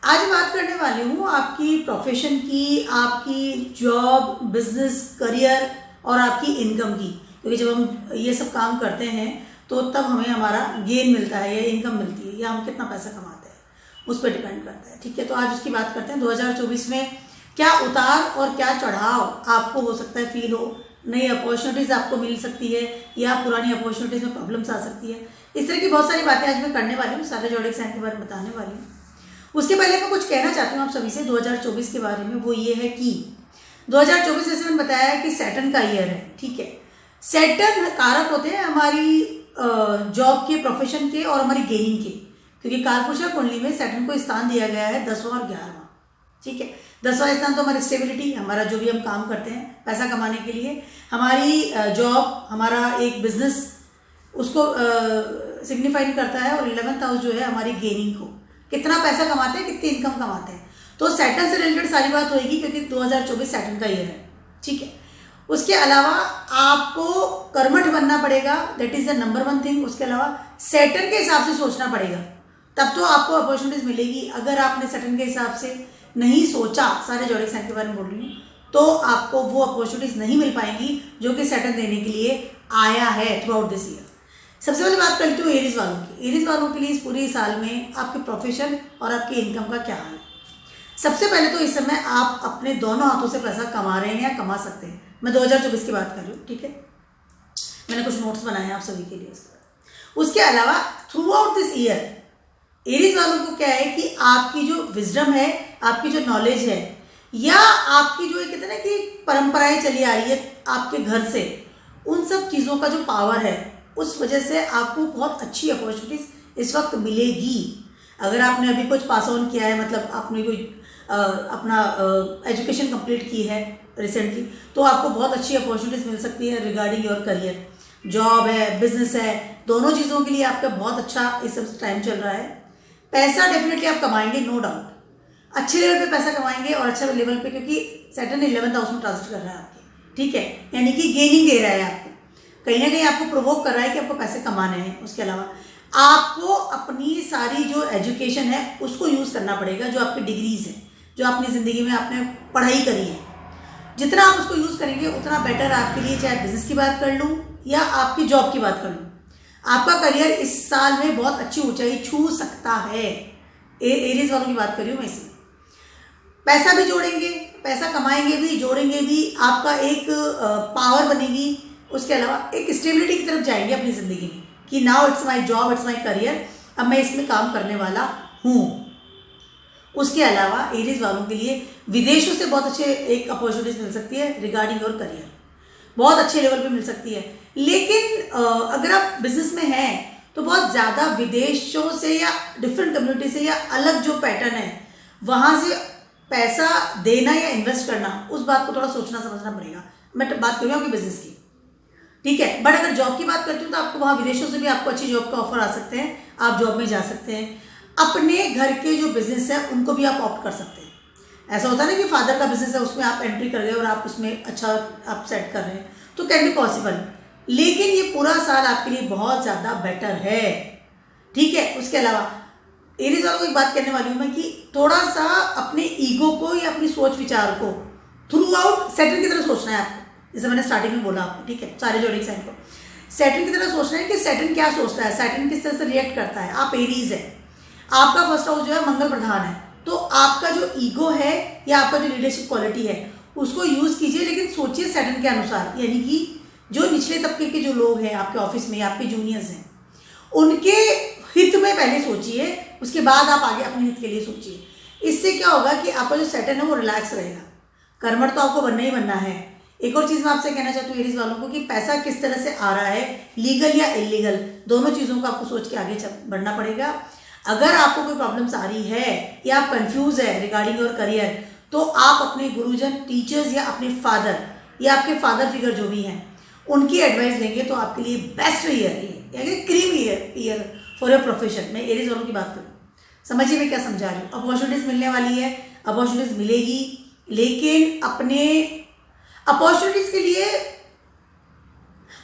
आज बात करने वाली हूँ आपकी प्रोफेशन की, आपकी जॉब, बिजनेस, करियर और आपकी इनकम की। क्योंकि जब हम ये सब काम करते हैं तो तब हमें हमारा गेन मिलता है या इनकम मिलती है या हम कितना पैसा कमाते हैं, उस पर डिपेंड करता है। ठीक है, तो आज उसकी बात करते हैं 2024 में क्या उतार और क्या चढ़ाव आपको हो सकता है फील हो, नई अपॉर्चुनिटीज़ आपको मिल सकती है या पुरानी अपॉर्चुनिटीज़ में प्रॉब्लम्स आ सकती है। इस तरह की बहुत सारी बातें आज मैं करने वाली हूँ, सारे जॉडिक साइन के बारे में बताने वाली हूँ। उसके पहले मैं कुछ कहना चाहती हूँ आप सभी से 2024 के बारे में। वो ये है कि 2024 जैसे मैंने बताया है कि सैटर्न का ईयर है। ठीक है, सैटर्न कारक होते हैं हमारी जॉब के, प्रोफेशन के और हमारी गेनिंग के। क्योंकि कालपुरुषा कुंडली में सैटर्न को स्थान दिया गया है 10वां और 11वां। ठीक है, 10वां स्थान तो हमारी स्टेबिलिटी, हमारा जो भी हम काम करते हैं पैसा कमाने के लिए, हमारी जॉब, हमारा एक बिजनेस, उसको सिग्निफाइड करता है। और 11th हाउस जो है हमारी गेनिंग को, कितना पैसा कमाते हैं, कितनी इनकम कमाते हैं। तो सैटर्न से रिलेटेड सारी बात होगी क्योंकि 2024 सैटर्न का ईयर है। ठीक है, उसके अलावा आपको कर्मठ बनना पड़ेगा, that is the number 1 thing. उसके अलावा सैटर्न के हिसाब से सोचना पड़ेगा, तब तो आपको अपॉर्चुनिटीज मिलेगी। अगर आपने सैटर्न के हिसाब से नहीं सोचा, सारे जॉडिक साइन के बारे में बोल रही हूँ, तो आपको वो अपॉर्चुनिटीज नहीं मिल पाएंगी जो कि सैटर्न देने के लिए आया है थ्रू आउट दिस ईयर। सबसे पहले बात करती हूँ एरीज वालों की। एरीज वालों के लिए इस पूरे साल में आपके प्रोफेशन और आपकी इनकम का क्या हाल है। सबसे पहले तो इस समय आप अपने दोनों हाथों से पैसा कमा रहे हैं या कमा सकते हैं। मैं 2024 की बात कर रही हूँ। ठीक है, मैंने कुछ नोट्स बनाए हैं आप सभी के लिए। उसके अलावा through out this year Aries वालों को क्या है कि आपकी जो विजडम है, आपकी जो नॉलेज है, या आपकी जो कहते हैं ना कि परंपराएं चली आ रही है आपके घर से, उन सब चीज़ों का जो पावर है, उस वजह से आपको बहुत अच्छी अपॉर्चुनिटीज इस वक्त मिलेगी। अगर आपने अभी कुछ पास ऑन किया है, मतलब आपने कोई अपना एजुकेशन कंप्लीट की है रिसेंटली, तो आपको बहुत अच्छी अपॉर्चुनिटीज मिल सकती है रिगार्डिंग योर करियर। जॉब है, बिजनेस है, दोनों चीज़ों के लिए आपका बहुत अच्छा इस सब टाइम चल रहा है। पैसा डेफिनेटली आप कमाएंगे, नो डाउट, अच्छे लेवल पे पैसा कमाएंगे और अच्छा लेवल पे, क्योंकि सैटर्न 11th हाउस में ट्रांजिट कर रहा है आपके। ठीक है, यानी कि गेनिंग दे रहा है आपको, कहीं ना कहीं आपको प्रोवोक कर रहा है कि आपको पैसे कमाने हैं। उसके अलावा आपको अपनी सारी जो एजुकेशन है उसको यूज़ करना पड़ेगा, जो आपकी डिग्रीज है, जो अपनी ज़िंदगी में आपने पढ़ाई करी है, जितना आप उसको यूज़ करेंगे उतना बेटर आपके लिए। चाहे बिजनेस की बात कर लूँ या आपकी जॉब की बात कर लूँ, आपका करियर इस साल में बहुत अच्छी ऊंचाई छू सकता है। एरीज वालों की बात कर रही हूँ मैं। इसमें पैसा भी जोड़ेंगे, पैसा कमाएंगे भी, जोड़ेंगे भी, आपका एक पावर बनेगी। उसके अलावा एक स्टेबिलिटी की तरफ जाएंगे अपनी ज़िंदगी में कि now it's my job, it's my career, अब मैं इसमें काम करने वाला हूँ। उसके अलावा एरीज वालों के लिए विदेशों से बहुत अच्छे एक अपॉर्चुनिटीज मिल सकती है रिगार्डिंग योर करियर, बहुत अच्छे लेवल पे मिल सकती है। लेकिन अगर आप बिजनेस में हैं तो बहुत ज़्यादा विदेशों से या डिफरेंट कम्युनिटी से या अलग जो पैटर्न है वहाँ से पैसा देना या इन्वेस्ट करना, उस बात को थोड़ा सोचना समझना पड़ेगा। मैं बात कर रही हूँ बिजनेस की। ठीक है, बट अगर जॉब की बात करती हूँ तो आपको वहाँ विदेशों से भी आपको अच्छी जॉब का ऑफर आ सकते हैं, आप जॉब में जा सकते हैं। अपने घर के जो बिजनेस है उनको भी आप ऑप्ट कर सकते हैं। ऐसा होता है ना कि फादर का बिजनेस है, उसमें आप एंट्री कर गए और आप उसमें अच्छा आप सेट कर रहे हैं, तो कैन बी पॉसिबल। लेकिन ये पूरा साल आपके लिए बहुत ज़्यादा बेटर है। ठीक है, उसके अलावा एरीज वालों को एक बात कहने वाली हूँ मैं कि थोड़ा सा अपने ईगो को या अपनी सोच विचार को थ्रू आउट सैटर्न की तरह सोचना है आपको, जैसे मैंने स्टार्टिंग में बोला आपको। ठीक है, सारे जॉडिक साइन को सैटर्न की तरह सोचना है कि सैटर्न क्या सोचता है, सैटर्न किस तरह से रिएक्ट करता है। आप एरीज है, आपका फर्स्ट हाउस जो है मंगल प्रधान है, तो आपका जो ईगो है या आपका जो लीडरशिप क्वालिटी है उसको यूज़ कीजिए, लेकिन सोचिए सैटर्न के अनुसार। यानी कि जो निचले तबके के जो लोग हैं आपके ऑफिस में या आपके जूनियर्स हैं, उनके हित में पहले सोचिए, उसके बाद आप आगे अपने हित के लिए सोचिए। इससे क्या होगा कि आपका जो सैटर्न है वो रिलैक्स रहेगा। कर्मठ तो आपको बनना ही बनना है। एक और चीज़ मैं आपसे कहना चाहती हूँ एरीज वालों को कि पैसा किस तरह से आ रहा है, लीगल या इलीगल, दोनों चीज़ों को आपको सोच के आगे बढ़ना पड़ेगा। अगर आपको कोई प्रॉब्लम्स आ रही है या आप कंफ्यूज है रिगार्डिंग योर करियर, तो आप अपने गुरुजन, टीचर्स या अपने फादर या आपके फादर फिगर जो भी हैं उनकी एडवाइस लेंगे तो आपके लिए बेस्ट ईयर है, यानी cream year for your profession. मैं एरीज वालों की बात करूँ, समझिए मैं क्या समझा रही हूँ। अपॉर्चुनिटीज़ मिलने वाली है, अपॉर्चुनिटीज़ मिलेगी, लेकिन अपने अपॉर्चुनिटीज़ के लिए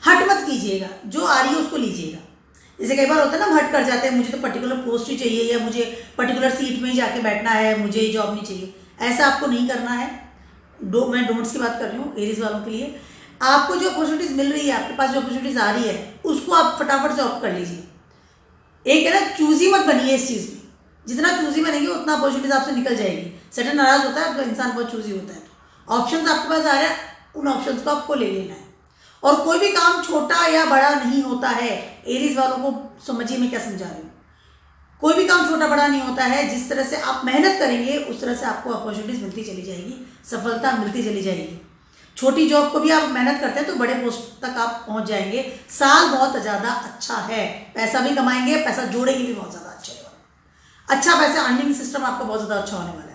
हट मत कीजिएगा, जो आ रही है उसको लीजिएगा। जैसे कई बार होता है ना, हम हट कर जाते हैं, मुझे तो पर्टिकुलर पोस्ट ही चाहिए या मुझे पर्टिकुलर सीट में ही जाके बैठना है, मुझे ये जॉब नहीं चाहिए। ऐसा आपको नहीं करना है। मैं डोंट्स की बात कर रही हूँ एरीज वालों के लिए। आपको जो अपॉर्चुनिटीज मिल रही है, आपके पास जो अपॉर्चुनिटीज आ रही है, उसको आप फटाफट से ऑप्ट कर लीजिए। एक है ना, चूजी मत बनिए इस चीज़ में। जितना चूजी बनेंगे उतना अपॉर्चुनिटीज आपसे निकल जाएगी। सेटन नाराज होता है तो इंसान बहुत चूजी होता है। ऑप्शंस आपके पास आ रहे हैं, उन ऑप्शंस को आपको ले लेना है। और कोई भी काम छोटा या बड़ा नहीं होता है। एरीज वालों को समझिए मैं क्या समझा रही हूँ। कोई भी काम छोटा बड़ा नहीं होता है। जिस तरह से आप मेहनत करेंगे उस तरह से आपको अपॉर्चुनिटीज मिलती चली जाएगी, सफलता मिलती चली जाएगी। छोटी जॉब को भी आप मेहनत करते हैं तो बड़े पोस्ट तक आप पहुंच जाएंगे। साल बहुत ज़्यादा अच्छा है, पैसा भी कमाएंगे, पैसा जोड़ेंगे भी बहुत ज़्यादा अच्छा पैसा अर्निंग सिस्टम आपका बहुत ज़्यादा अच्छा होने वाला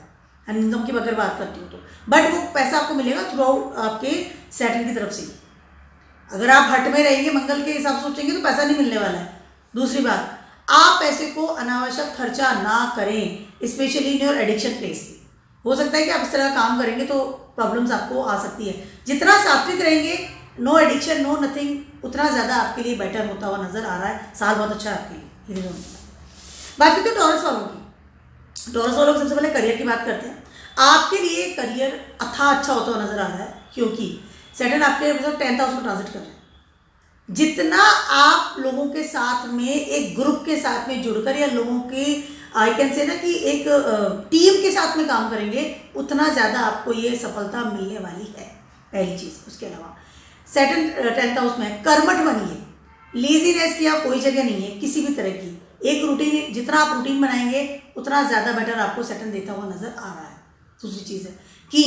है। इनकम की अगर बात करती हूँ तो बट वो पैसा आपको मिलेगा थ्रू आउट आपके सैटर्न की तरफ से। अगर आप हट में रहेंगे, मंगल के हिसाब से सोचेंगे तो पैसा नहीं मिलने वाला है। दूसरी बात, आप पैसे को अनावश्यक खर्चा ना करें, specially in your addiction place. हो सकता है कि आप इस तरह का काम करेंगे तो प्रॉब्लम्स आपको आ सकती है। जितना सात्विक रहेंगे, नो एडिक्शन नो नथिंग, उतना ज़्यादा आपके लिए बेटर होता हुआ नजर आ रहा है। साल बहुत अच्छा है आपके लिए। बात करते हैं टॉरस वालों की। टॉरस वालों की सबसे पहले करियर की बात करते हैं। आपके लिए करियर अच्छा होता हुआ नजर आ रहा है, क्योंकि सैटर्न आपके मतलब 10th हाउस में ट्रांजिट कर रहे हैं। जितना आप लोगों के साथ में, एक ग्रुप के साथ में जुड़कर या लोगों के आई कैन से ना कि एक टीम के साथ में काम करेंगे, उतना ज़्यादा आपको ये सफलता मिलने वाली है। पहली चीज़। उसके अलावा सैटर्न 10th हाउस में कर्मठ बनिए। लेजीनेस की कोई जगह नहीं है किसी भी तरह की। एक रूटीन, जितना आप रूटीन बनाएंगे उतना ज़्यादा बेटर आपको सैटर्न देता हुआ नजर आ रहा है। दूसरी चीज़ है कि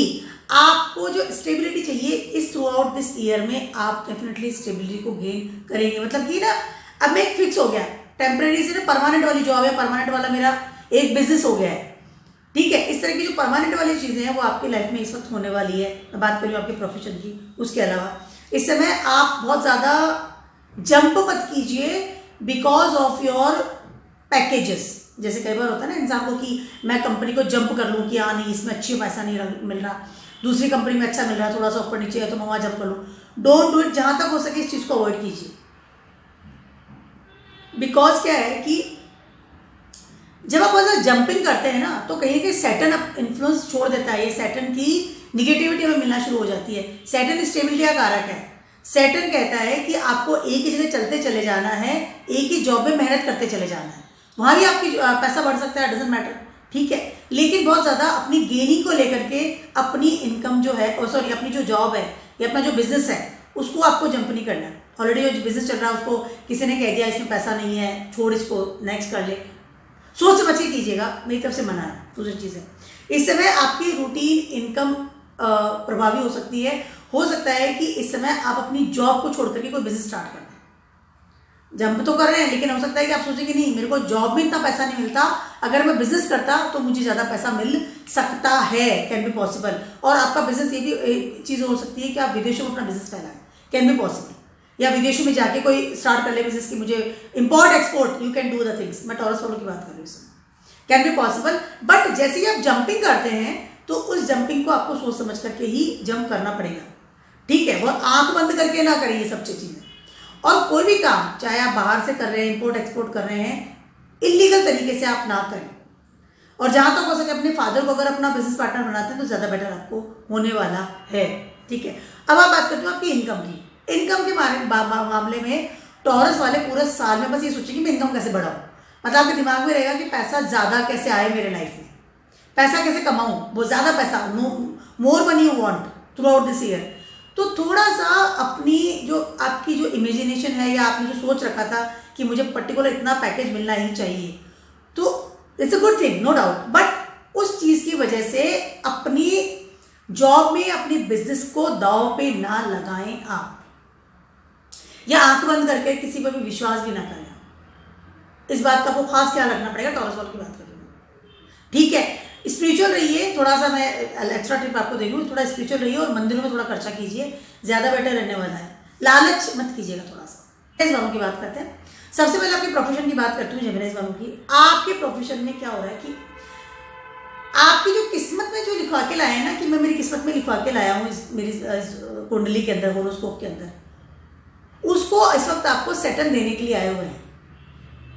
आपको जो स्टेबिलिटी चाहिए इस थ्रू आउट दिस ईयर में, आप डेफिनेटली स्टेबिलिटी को गेन करेंगे। मतलब कि ना, अब मैं एक फिक्स हो गया, टेम्परेरी से ना परमानेंट वाली जॉब है, परमानेंट वाला मेरा एक बिजनेस हो गया है। ठीक है, इस तरह की जो परमानेंट वाली चीज़ें हैं वो आपकी लाइफ में इस वक्त होने वाली है। मैं बात कर रही हूँ आपके प्रोफेशन की। उसके अलावा इस समय आप बहुत ज़्यादा जंप मत कीजिए बिकॉज ऑफ योर पैकेजेस। जैसे कई बार होता है ना इंसान को कि मैं कंपनी को जंप कर लूँ कि हाँ नहीं इसमें अच्छी पैसा नहीं मिल रहा, दूसरी कंपनी में अच्छा मिल रहा है, थोड़ा सा ऊपर नीचे है तो मैं वहाँ जंप कर लूँ। Don't do it. जहाँ तक हो सके इस चीज़ को अवॉइड कीजिए। बिकॉज क्या है कि जब आप बहुत जंपिंग करते हैं ना तो कहीं कहीं सैटर्न इन्फ्लुएंस छोड़ देता है। ये सैटर्न की निगेटिविटी हमें मिलना शुरू हो जाती है। सैटर्न स्टेबिलिटी का कारक है। सैटर्न कहता है कि आपको एक ही जगह चलते चले जाना है, एक ही जॉब में मेहनत करते चले जाना है। वहाँ भी आपकी पैसा बढ़ सकता है, डजंट मैटर। ठीक है, लेकिन बहुत ज़्यादा अपनी गेनिंग को लेकर के अपनी इनकम जो है, सॉरी अपनी जो जॉब है या अपना जो बिजनेस है उसको आपको जंप नहीं करना। ऑलरेडी जो बिजनेस चल रहा है उसको किसी ने कह दिया इसमें पैसा नहीं है, छोड़ इसको, नेक्स्ट कर ले, सोच समझ के कीजिएगा, मेरी तरफ से मना है। दूसरी चीज़ है, इस समय आपकी रूटीन इनकम प्रभावी हो सकती है। हो सकता है कि इस समय आप अपनी जॉब को छोड़ करके कोई बिजनेस स्टार्ट कर दें। जंप तो कर रहे हैं लेकिन हो सकता है कि आप सोचेंगे नहीं मेरे को जॉब में इतना पैसा नहीं मिलता, अगर मैं बिजनेस करता तो मुझे ज़्यादा पैसा मिल सकता है, कैन बी पॉसिबल। और आपका बिजनेस ये भी चीज़ हो सकती है कि आप विदेशों में अपना बिजनेस फैलाएं, कैन बी पॉसिबल। या विदेशों में जाके कोई स्टार्ट कर ले बिजनेस की, मुझे import export, you can do the things. मैं टॉरस वालों की बात कर रही हूँ, कैन बी पॉसिबल। बट जैसे ही आप जंपिंग करते हैं तो उस जंपिंग को आपको सोच समझ करके ही जंप करना पड़ेगा। ठीक है, बहुत आंख बंद करके ना करें ये सब चीज़ें। और कोई भी काम चाहे आप बाहर से कर रहे हैं, इम्पोर्ट एक्सपोर्ट कर रहे हैं, इलीगल तरीके से आप ना करें। और जहाँ तक हो सके अपने फादर को अगर अपना बिजनेस पार्टनर बनाते हैं तो ज़्यादा बेटर आपको होने वाला है। ठीक है, अब आप बात करते हो आपकी इनकम की। इनकम के मामले में टॉरस वाले पूरे साल में बस ये सोचेंगे मैं इनकम कैसे बढ़ाऊँ। मतलब आपके दिमाग में रहेगा कि पैसा ज़्यादा कैसे आए मेरे लाइफ में, पैसा कैसे कमाऊँ, वो ज़्यादा पैसा, more money you want through out this year. तो थोड़ा सा अपनी जो आपकी जो इमेजिनेशन है या आपने जो सोच रखा था कि मुझे पर्टिकुलर इतना पैकेज मिलना ही चाहिए, तो it's a good thing no doubt. But उस चीज़ की वजह से अपनी जॉब में अपनी बिजनेस को दांव पे ना लगाएं आप, या आंख बंद करके किसी पर भी विश्वास भी ना करें। इस बात का आपको खास ख्याल रखना पड़ेगा। टॉरस वालों की बात कर रही हूँ। ठीक है, स्पिरिचुअल रहिए, थोड़ा सा मैं एक्स्ट्रा टिप आपको दे दूँ, थोड़ा स्पिरिचुअल रहिए और मंदिरों में थोड़ा खर्चा कीजिए, ज़्यादा बेटर रहने वाला है। लालच मत कीजिएगा थोड़ा सा। इस वालों की बात करते हैं। सबसे पहले आपके प्रोफेशन की बात करती हूँ जेमिनी वालों की। आपके प्रोफेशन में क्या हो रहा है कि आपकी जो किस्मत में जो लिखवा के लाया है ना, कि मैं मेरी किस्मत में लिखवा के लाया हूँ मेरी कुंडली के अंदर, होरोस्कोप के अंदर, उसको इस वक्त आपको सेटन देने के लिए आए हुए हैं।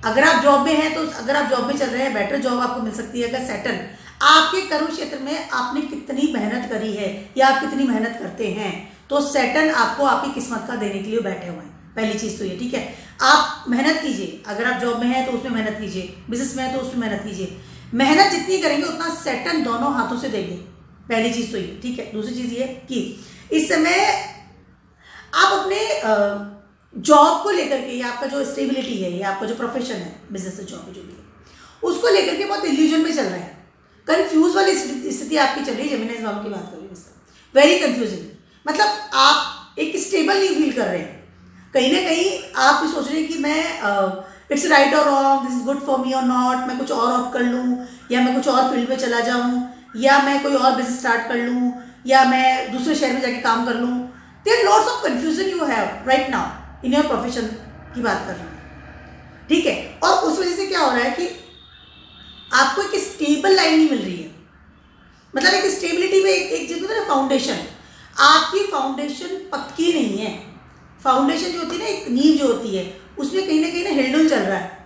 अगर आप जॉब में हैं तो अगर आप जॉब में चल रहे हैं, बेटर जॉब आपको मिल सकती है। अगर सैटर्न आपके कर्म क्षेत्र में आपने कितनी मेहनत करी है या आप कितनी मेहनत करते हैं, तो सैटर्न आपको आपकी किस्मत का देने के लिए बैठे हुए हैं। पहली चीज तो ये, ठीक है। आप मेहनत कीजिए, अगर आप जॉब में हैं तो उसमें मेहनत कीजिए, बिजनेस में है तो उसमें मेहनत कीजिए। मेहनत जितनी करेंगे उतना सैटर्न दोनों हाथों से देंगे। पहली चीज तो ये, ठीक है। दूसरी चीज ये कि इस समय आप अपने जॉब को लेकर के, या आपका जो स्टेबिलिटी है या आपका जो प्रोफेशन है, बिजनेस से जॉब जो भी है, उसको लेकर के बहुत इल्यूजन में चल रहे हैं। कंफ्यूज वाली स्थिति आपकी चल रही है। जेमिनी जॉब की बात कर रही हूँ, वेरी कंफ्यूजिंग। मतलब आप एक स्टेबल नहीं फील कर रहे हैं। कहीं ना कहीं आप भी सोच रहे हैं कि मैं इट्स राइट और wrong, this is good for me और नॉट, मैं कुछ और कर लूँ, या मैं कुछ और फील्ड में चला जाऊँ, या मैं कोई और बिजनेस स्टार्ट कर लूँ, या मैं दूसरे शहर में जाके काम कर लूँ। There are lots of confusion you have right now in your profession की बात कर रही हूँ, ठीक है। और उस वजह से क्या हो रहा है कि आपको एक स्टेबल लाइन नहीं मिल रही है। मतलब एक स्टेबिलिटी में एक चीज होता है ना, फाउंडेशन। आपकी फाउंडेशन पक्की नहीं है। फाउंडेशन जो होती है ना, एक नींव जो होती है, उसमें कहीं ना हिलडुल चल रहा है।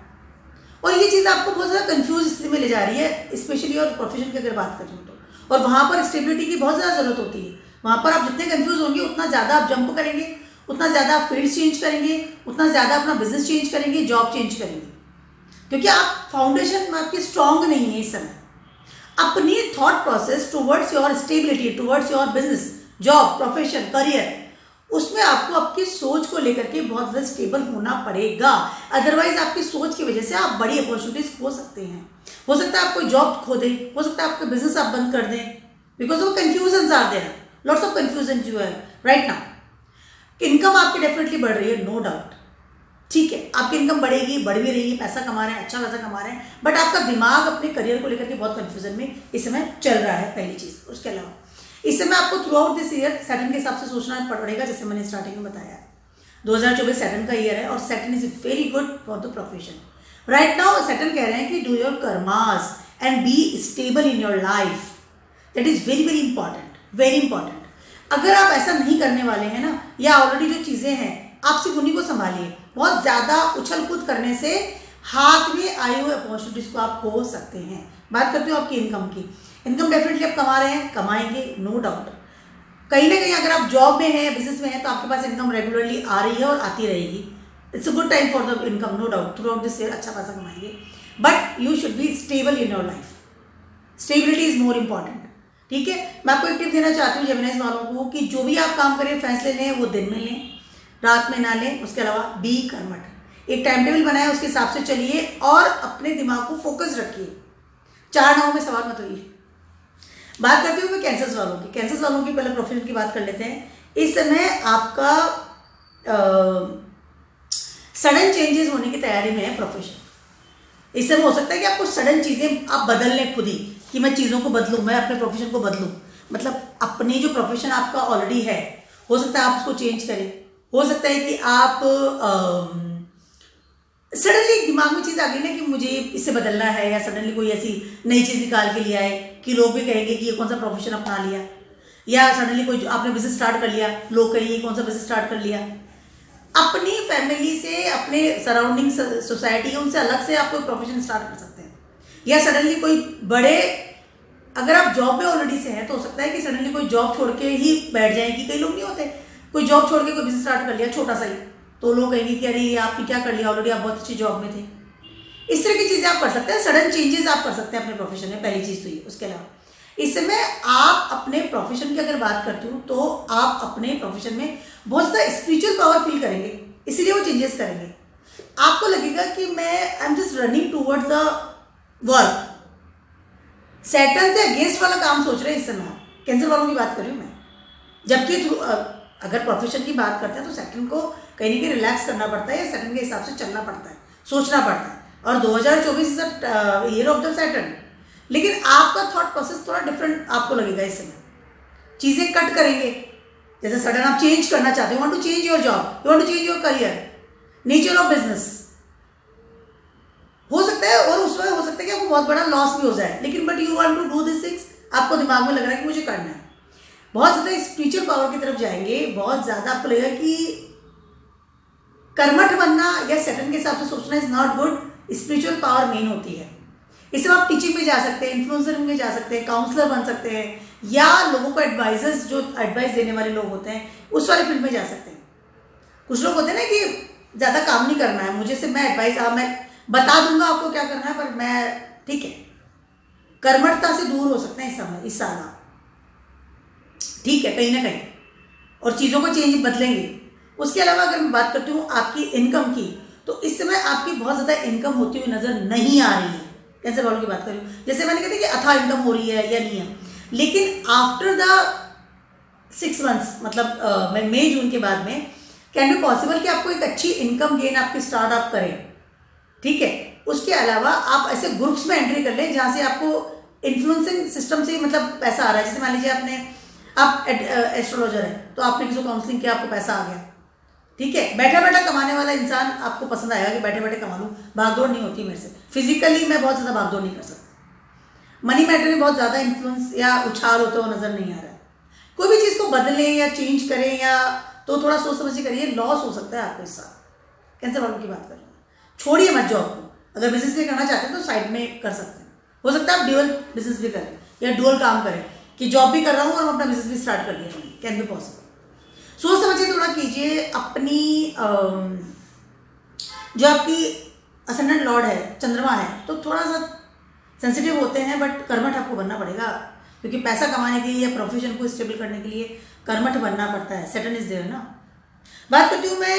और ये चीज़ आपको बहुत ज़्यादा कंफ्यूज स्थिति में ले जा रही है, स्पेशली और प्रोफेशन की अगर बात करें तो। और वहाँ पर स्टेबिलिटी की बहुत ज़्यादा जरूरत होती है। वहाँ पर आप जितने कंफ्यूज होंगे उतना ज़्यादा आप जंप करेंगे, उतना ज़्यादा आप फील्ड चेंज करेंगे, उतना ज़्यादा अपना बिजनेस चेंज करेंगे, जॉब चेंज करेंगे, क्योंकि आप फाउंडेशन में आपकी स्ट्रांग नहीं है इस समय। अपनी thought process towards your stability, towards your business, job, profession, career, उसमें आपको आपकी सोच को लेकर के बहुत ज़्यादा स्टेबल होना पड़ेगा। अदरवाइज आपकी सोच की वजह से आप बड़ी अपॉर्चुनिटीज खो सकते हैं। हो सकता है आप कोई जॉब खो दें, हो सकता है आपका बिजनेस आप बंद कर दें, बिकॉज वो confusion are there, lots of confusion जो है राइट नाउ। इनकम आपकी डेफिनेटली बढ़ रही है, नो डाउट, ठीक है। आपकी इनकम बढ़ेगी, बढ़ भी रही है, पैसा कमा रहे हैं, अच्छा खासा कमा रहे हैं, बट आपका दिमाग अपने करियर को लेकर के बहुत कंफ्यूजन में इस समय चल रहा है, पहली चीज। उसके अलावा इस समय आपको through out this year Saturn के हिसाब से सोचना पड़ेगा, जैसे मैंने स्टार्टिंग में बताया। 2024 सैटर्न का ईयर है और Saturn is very good for the profession. Right now Saturn कह रहे हैं कि do your karmas and B stable in your life. That is very very important, very important. अगर आप ऐसा नहीं करने वाले हैं ना, या ऑलरेडी जो चीज़ें हैं आप सिर्फ उन्हीं को संभालिए। बहुत ज़्यादा उछल कूद करने से हाथ में आई हुई अपॉर्चुनिटीज को आप खो सकते हैं। बात करते हो आपकी इनकम की। इनकम डेफिनेटली आप कमा रहे हैं, कमाएंगे, नो डाउट। कहीं ना कहीं अगर आप जॉब में हैं, बिजनेस में हैं, तो आपके पास इनकम रेगुलरली आ रही है और आती रहेगी। It's a good time for the income, no doubt. Throughout this year अच्छा खासा कमाएंगे, but you should be stable in your life. Stability is more important, ठीक है। मैं आपको एक टिप देना चाहती हूँ जेमिनीज वालों को कि जो भी आप काम करें, फैसले लें वो दिन में लें, रात में ना लें। उसके अलावा बी कर्मठ, एक टाइम टेबल बनाए, उसके हिसाब से चलिए और अपने दिमाग को फोकस रखिए। 4 नावों में सवार मत होइए। बात करती हूँ मैं कैंसर्स वालों की। कैंसर्स वालों की पहले प्रोफेशन की बात कर लेते हैं। इस समय आपका सडन चेंजेस होने की तैयारी में है प्रोफेशन। इस समय हो सकता है कि आपको सडन चीज़ें आप बदल लें खुद ही, कि मैं चीज़ों को बदलूँ, मैं अपने प्रोफेशन को बदलूँ। मतलब अपनी जो प्रोफेशन आपका ऑलरेडी है, हो सकता है आप उसको चेंज करें। हो सकता है कि आप सडनली दिमाग में चीज़ आ गई ना कि मुझे इससे बदलना है, या सडनली कोई ऐसी नई चीज़ निकाल के लिया है कि लोग भी कहेंगे कि ये कौन सा प्रोफेशन अपना लिया, या सडनली कोई आपने बिजनेस स्टार्ट कर लिया, लोग कहेंगे कौन सा बिजनेस स्टार्ट कर लिया। अपनी फैमिली से, अपने सराउंडिंग सोसाइटी, उनसे अलग से आप कोई प्रोफेशन स्टार्ट कर सकते हैं। या सडनली कोई बड़े, अगर आप जॉब में ऑलरेडी से हैं तो हो सकता है कि सडनली कोई जॉब छोड़ के ही बैठ जाए, कि कई लोग नहीं होते, कोई जॉब छोड़ के कोई बिजनेस स्टार्ट कर लिया छोटा सा ही, तो लोग कहेंगे कि अरे ये आपने क्या कर लिया, ऑलरेडी आप बहुत अच्छी जॉब में थे। इस तरह की चीज़ें आप कर सकते हैं, सडन चेंजेस आप कर सकते हैं अपने प्रोफेशन में, पहली चीज़ तो ये। उसके अलावा इस समय आप अपने प्रोफेशन की अगर बात करती हूँ तो आप अपने प्रोफेशन में बहुत ज़्यादा स्पिरिचुअल पावर फील करेंगे, इसीलिए वो चेंजेस करेंगे। आपको लगेगा कि मैं I am just running towards the work. Saturn से अगेंस्ट वाला काम सोच रहे हैं इस समय आप। कैंसर वालों की बात कर रही हूँ मैं। जबकि अगर प्रोफेशन की बात करते हैं तो सैटर्न को कहीं ना कहीं रिलैक्स करना पड़ता है, या सैटर्न के हिसाब से चलना पड़ता है, सोचना पड़ता है। और 2024 is the year of the Saturn. लेकिन आपका थॉट प्रोसेस थोड़ा डिफरेंट आपको लगेगा इस समय। चीज़ें कट करेंगे, जैसे सडन आप चेंज करना चाहते हो, you want to change your job, you want to change your career, nature of business. हो सकता है, और उस वक्त हो सकता है कि आपको बहुत बड़ा लॉस भी हो जाए, लेकिन but you want to do this things, आपको दिमाग में लग रहा है कि मुझे करना है। बहुत ज़्यादा स्पिरिचुअल पावर की तरफ जाएंगे। बहुत ज़्यादा आपको लगेगा कि कर्मठ बनना या सैटर्न के हिसाब से सोचना is not good, spiritual power main होती है। इससे आप टीचिंग में जा सकते हैं, इन्फ्लुएंसर में जा सकते हैं, काउंसलर बन सकते हैं, या लोगों को एडवाइजर्स जो एडवाइस देने वाले लोग होते हैं उस वाले फील्ड में जा सकते हैं। कुछ लोग होते हैं ना कि ज़्यादा काम नहीं करना है मुझे, सिर्फ मैं एडवाइस, मैं बता दूंगा आपको क्या करना है, पर मैं ठीक है, कर्मठता से दूर हो सकते हैं इस साल आप, ठीक है, कहीं ना कहीं, और चीज़ों को चेंज बदलेंगे। उसके अलावा अगर मैं बात करती हूँ आपकी इनकम की, तो इस समय आपकी बहुत ज़्यादा इनकम होती हुई नज़र नहीं आ रही है। कैसे वालों की बात करूँ, जैसे मैंने कहती कि अथा इनकम हो रही है या नहीं है, लेकिन आफ्टर द 6 मंथ्स, मतलब मई जून के बाद में कैन बी पॉसिबल कि आपको एक अच्छी इनकम गेन आपकी स्टार्टअप करें, ठीक है। उसके अलावा आप ऐसे ग्रुप्स में एंट्री कर लें जहाँ से आपको इन्फ्लुएंसिंग सिस्टम से मतलब पैसा आ रहा है। जैसे मान लीजिए आप एस्ट्रोलॉजर है, तो आपने किसी को काउंसलिंग किया, आपको पैसा आ गया, ठीक है। बैठा बैठा कमाने वाला इंसान आपको पसंद आएगा कि बैठे बैठे कमा लूँ, भागदौड़ नहीं होती मेरे से, फिजिकली मैं बहुत ज़्यादा भागदौड़ नहीं कर सकती। मनी मैटर में बहुत ज़्यादा इन्फ्लुएंस या उछाल होते हुए नजर नहीं आ रहा है। कोई भी चीज़ को बदलें या चेंज करें या तो थोड़ा सोच समझ के करिए, लॉस हो सकता है आपको इस साल। कैंसर वालों की बात कर रहे हैं, छोड़िए मत जॉब को, अगर बिजनेस भी करना चाहते हैं तो साइड में कर सकते हैं। हो सकता है आप ड्यूअल बिजनेस भी करें या ड्यूअल काम करें कि जॉब भी कर रहा हूँ और अपना बिजनेस भी स्टार्ट कर दिया, कैन बी पॉसिबल। सोच समझिए थोड़ा कीजिए। अपनी जो आपकी असेंडेंट लॉर्ड है, चंद्रमा है, तो थोड़ा सा सेंसिटिव होते हैं, बट कर्मठ आपको बनना पड़ेगा, क्योंकि पैसा कमाने के लिए या प्रोफेशन को स्टेबल करने के लिए कर्मठ बनना पड़ता है। सैटर्न इज देयर ना। बात करती हूँ मैं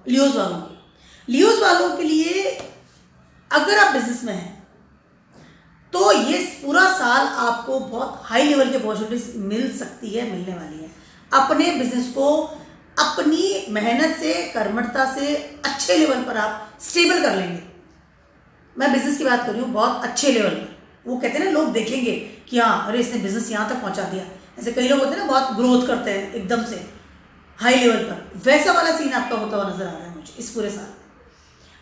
लियोज वालों की। लियोज वालों के लिए अगर आप बिजनेस में हैं तो ये पूरा साल आपको बहुत हाई लेवल की अपॉर्चुनिटीज मिल सकती है, मिलने वाली है। अपने बिजनेस को अपनी मेहनत से, कर्मठता से अच्छे लेवल पर आप स्टेबल कर लेंगे। मैं बिजनेस की बात कर रही हूँ, बहुत अच्छे लेवल पर। वो कहते हैं ना, लोग देखेंगे कि हाँ अरे इसने बिजनेस यहाँ तक पहुँचा दिया। ऐसे कई लोग होते हैं ना, बहुत ग्रोथ करते हैं एकदम से हाई लेवल पर, वैसा वाला सीन आपका होता हुआ नजर आ रहा है मुझे इस पूरे साल।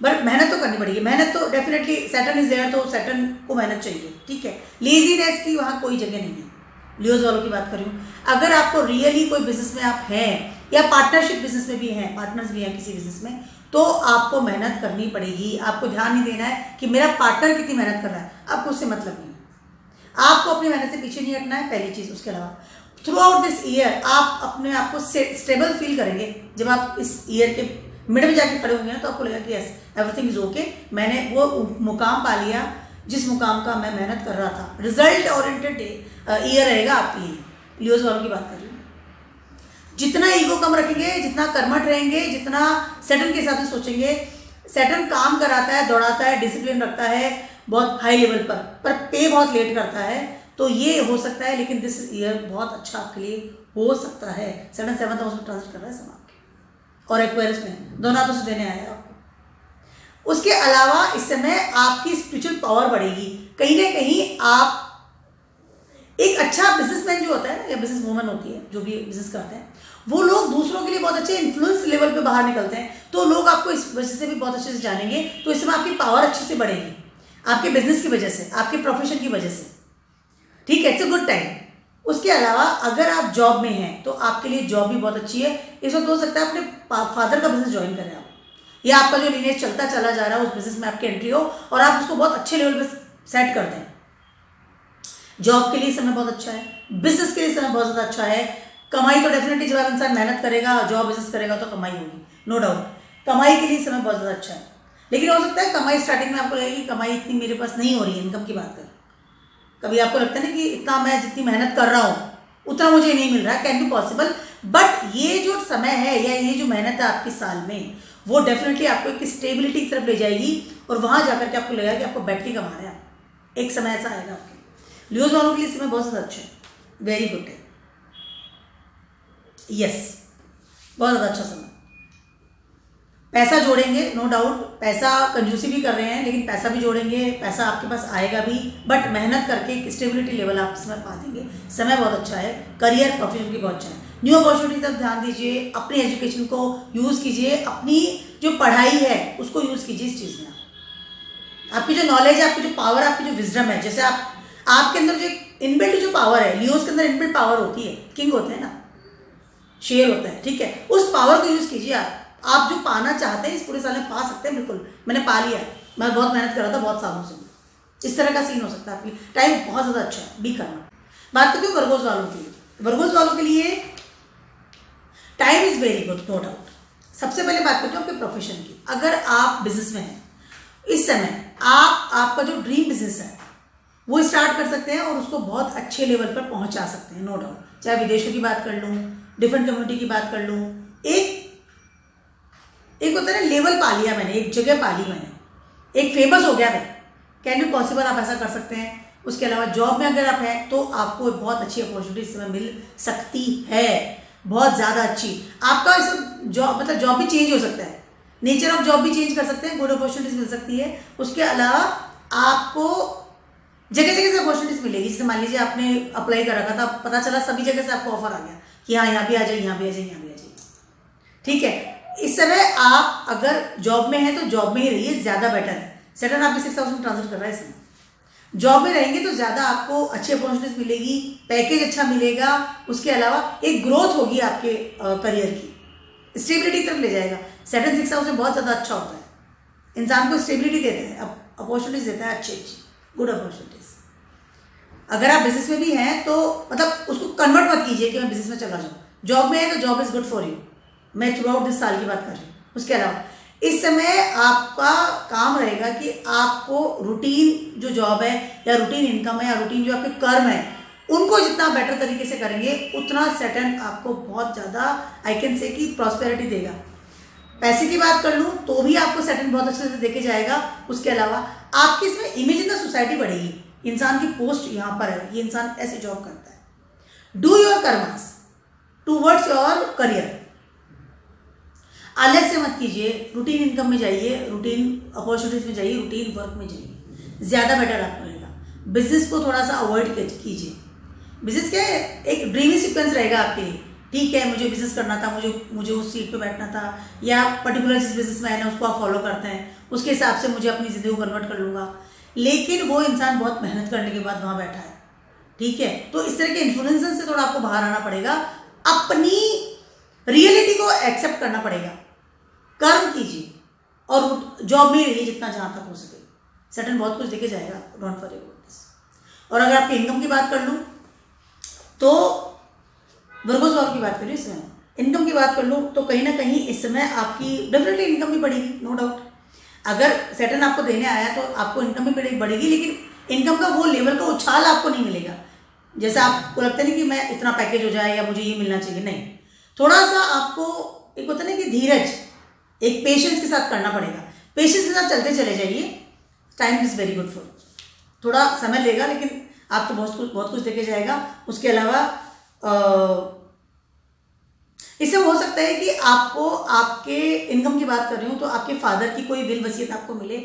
बट मेहनत तो करनी पड़ेगी, मेहनत तो डेफिनेटली, सैटर्न इज देयर, तो सैटर्न को मेहनत चाहिए, ठीक है। लेजीनेस की वहाँ कोई जगह नहीं है। लियोज वालों की बात कर रही हूँ, अगर आपको रियली कोई बिजनेस में आप हैं या पार्टनरशिप बिजनेस में भी हैं, पार्टनर्स भी हैं किसी बिजनेस में, तो आपको मेहनत करनी पड़ेगी। आपको ध्यान नहीं देना है कि मेरा पार्टनर कितनी मेहनत कर रहा है, आपको उससे मतलब नहीं है। आपको अपनी मेहनत से पीछे नहीं हटना है, पहली चीज़। उसके अलावा थ्रू आउट दिस ईयर आप अपने आप को स्टेबल फील करेंगे। जब आप इस ईयर के मिड में जाके खड़े होंगे ना, तो आपको लगेगा कि यस एवरीथिंग इज ओके, मैंने वो मुकाम पा लिया जिस मुकाम का मैं मेहनत कर रहा था। रिजल्ट ओरिएंटेड ईयर रहेगा आपके लिए। लियोज वालों की बात कर रही हूँ। जितना ईगो कम रखेंगे, जितना कर्मठ रहेंगे, जितना सैटर्न के हिसाब से सोचेंगे। सैटर्न काम कराता है, दौड़ाता है, डिसिप्लिन रखता है बहुत हाई लेवल पर पे बहुत लेट करता है। तो ये हो सकता है, लेकिन दिस ईयर बहुत अच्छा आपके लिए हो सकता है। सैटर्न 7th हाउस में ट्रांजिट कर रहा है समाप्त और एक्वेरियस में, दोनों हाथों से देने आया आपको। उसके अलावा इस समय आपकी स्पिरिचुअल पावर बढ़ेगी। कहीं ना कहीं आप एक अच्छा बिजनेसमैन जो होता है ना, या बिजनेस वूमन होती है जो भी बिजनेस करते हैं, वो लोग दूसरों के लिए बहुत अच्छे इन्फ्लुएंस लेवल पे बाहर निकलते हैं। तो लोग आपको इस वजह से भी बहुत अच्छे से जानेंगे। तो इस समय आपकी पावर अच्छे से बढ़ेगी, आपके बिजनेस की वजह से, आपके प्रोफेशन की वजह से, ठीक है। It's a good time. उसके अलावा अगर आप जॉब में हैं तो आपके लिए जॉब भी बहुत अच्छी है। इस वक्त हो सकता है अपने फादर का बिजनेस ज्वाइन करें आप, या आपका जो लिनेज चलता चला जा रहा है उस बिजनेस में आपकी एंट्री हो और आप उसको बहुत अच्छे लेवल पर सेट कर दें। जॉब के लिए समय बहुत अच्छा है, बिजनेस के लिए समय बहुत ज़्यादा अच्छा है। कमाई तो डेफिनेटली जब आप इंसान मेहनत करेगा, जॉब बिजनेस करेगा तो कमाई होगी, नो डाउट। कमाई के लिए समय बहुत ज़्यादा अच्छा है, लेकिन हो सकता है कमाई स्टार्टिंग में आपको लगेगी कमाई इतनी मेरे पास नहीं हो रही है। इनकम की बात करें, कभी आपको लगता है ना कि इतना मैं जितनी मेहनत कर रहा हूँ उतना मुझे नहीं मिल रहा है, कैन बी पॉसिबल। बट ये जो समय है या ये जो मेहनत है आपकी साल में, वो डेफिनेटली आपको एक स्टेबिलिटी की तरफ ले जाएगी और वहाँ जाकर के आपको लगेगा कि आपको बैठ के कमा रहे हैं। एक समय ऐसा आएगा आपके लियोज वालों के लिए। समय बहुत ज़्यादा अच्छा है, वेरी गुड है, यस, बहुत ज़्यादा अच्छा समय। पैसा जोड़ेंगे, नो डाउट। पैसा कंजूसी भी कर रहे हैं, लेकिन पैसा भी जोड़ेंगे, पैसा आपके पास आएगा भी। बट मेहनत करके एक स्टेबिलिटी लेवल आप इसमें पा देंगे। समय बहुत अच्छा है, करियर प्रोफेशन की बहुत अच्छा है। न्यू अपॉर्चुनिटी तक ध्यान दीजिए, अपनी एजुकेशन को यूज़ कीजिए, अपनी जो पढ़ाई है उसको यूज़ कीजिए इस चीज़ में। आपकी जो नॉलेज है, आपकी जो पावर है, आपकी जो विजडम है, जैसे आपके अंदर जो इनबिल्ट जो पावर है, लियोज के अंदर इनबिल्ट पावर होती है, किंग होते हैं ना, शेयर होता है, ठीक है। उस पावर को यूज़ कीजिए। आप जो पाना चाहते हैं इस पूरे साल में पा सकते हैं, बिल्कुल। मैंने पा लिया, मैं बहुत मेहनत कर रहा था बहुत सालों से। इस तरह का सीन हो सकता है आपके लिए। टाइम बहुत ज़्यादा अच्छा है, भी करना। बात करती हूँ वर्गोस वालों के लिए। वर्गोस वालों के लिए time is very good, no doubt. सबसे पहले बात करती हूँ आपके प्रोफेशन की। अगर आप बिजनेस में हैं इस समय, आपका जो ड्रीम बिजनेस है वो स्टार्ट कर सकते हैं और उसको बहुत अच्छे लेवल पर पहुंचा सकते हैं, नो डाउट। चाहे विदेशों की बात कर लूँ, डिफरेंट कम्युनिटी की बात कर लूँ, एक होता है ना लेवल पा लिया मैंने, एक जगह पा ली मैंने, एक फेमस हो गया मैं, कैन बी पॉसिबल, आप ऐसा कर सकते हैं। उसके अलावा जॉब में अगर आप हैं तो आपको बहुत अच्छी अपॉर्चुनिटी इस समय मिल सकती है, बहुत ज़्यादा अच्छी। आपका इस जॉब मतलब जॉब भी चेंज हो सकता है, नेचर ऑफ जॉब भी चेंज कर सकते हैं, गुड अपॉर्चुनिटीज मिल सकती है। उसके अलावा आपको जगह जगह से अपॉर्चुनिटीज मिलेगी। जैसे मान लीजिए आपने अप्लाई कर रखा था, पता चला सभी जगह से आपको ऑफर आ गया कि हाँ यहाँ भी आ जाइए, यहाँ भी आ जाइए, यहाँ भी आ जाइए, ठीक है। इस समय आप अगर जॉब में हैं तो जॉब में ही रहिए, ज़्यादा बेटर है। सेटन आपके 6,000 में ट्रांसफर कर रहा है इसमें। जॉब में रहेंगे तो ज़्यादा आपको अच्छी अपॉर्चुनिटीज मिलेगी, पैकेज अच्छा मिलेगा। उसके अलावा एक ग्रोथ होगी आपके करियर की, स्टेबिलिटी की तरफ ले जाएगा। सेटन 6 हाउस में बहुत ज़्यादा अच्छा होता है, इंसान को स्टेबिलिटी देता है, अपॉर्चुनिटीज देता है, अच्छी अच्छी गुड अपॉर्चुनिटीज। अगर आप बिजनेस में भी हैं तो मतलब उसको कन्वर्ट मत कीजिए कि मैं बिजनेस में चला जाऊँ। जॉब में है तो job is good for you, मैं थ्रू आउट दिस साल की बात कर रही हूँ। उसके अलावा इस समय आपका काम रहेगा कि आपको रूटीन जो जॉब है या रूटीन इनकम है या रूटीन जो आपके कर्म है उनको जितना बेटर तरीके से करेंगे उतना सेटन आपको बहुत ज़्यादा आई कैन से कि प्रॉस्पेरिटी देगा। पैसे की बात कर लूँ तो भी आपको सेटन बहुत अच्छे से देके जाएगा। उसके अलावा आपकी इसमें इमेज इन द सोसाइटी बढ़ेगी, इंसान की पोस्ट यहाँ पर है, ये इंसान ऐसे जॉब करता है। Do your karmas towards your career, आलस से मत कीजिए, रूटीन इनकम में जाइए, रूटीन अपॉर्चुनिटीज में जाइए, रूटीन वर्क में जाइए, ज़्यादा बेटर आपको रहेगा। बिजनेस को थोड़ा सा अवॉइड कीजिए। बिजनेस क्या है, एक ड्रीमी सीक्वेंस रहेगा आपके लिए, ठीक है मुझे बिजनेस करना था, मुझे उस सीट पे बैठना था, या पर्टिकुलर जिस बिजनेस में है ना उसको आप फॉलो करते हैं, उसके हिसाब से मुझे अपनी ज़िंदगी को कन्वर्ट कर लूँगा। लेकिन वो इंसान बहुत मेहनत करने के बाद वहाँ बैठा है, ठीक है। तो इस तरह के इन्फ्लुएंसर से थोड़ा आपको बाहर आना पड़ेगा, अपनी रियलिटी को एक्सेप्ट करना पड़ेगा, कर्म कीजिए और जॉब में रहिए जितना जहाँ तक हो सके। सेटन बहुत कुछ देके जाएगा, डोंट वरी अबाउट दिस। और अगर आपकी इनकम की बात कर लूँ तो वर्गोस वालों की बात करिए, इसमें इनकम की बात कर लूँ तो कहीं ना कहीं इस समय आपकी डेफिनेटली इनकम भी बढ़ेगी, नो डाउट। अगर सेटन आपको देने आया तो आपको इनकम भी बढ़ेगी, लेकिन इनकम का वो लेवल का उछाल आपको नहीं मिलेगा। जैसे आपको लगता नहीं कि मैं इतना पैकेज हो जाए या मुझे ये मिलना चाहिए, नहीं। थोड़ा सा आपको एक होता है ना कि धीरज, एक पेशेंस के साथ करना पड़ेगा। पेशेंस के साथ चलते चले जाइए, time is very good for. थोड़ा समय लेगा लेकिन आपको बहुत कुछ देके जाएगा। उसके अलावा इससे हो सकता है कि आपको आपके इनकम की बात कर रही हूँ तो आपके फादर की कोई विल वसीयत आपको मिले,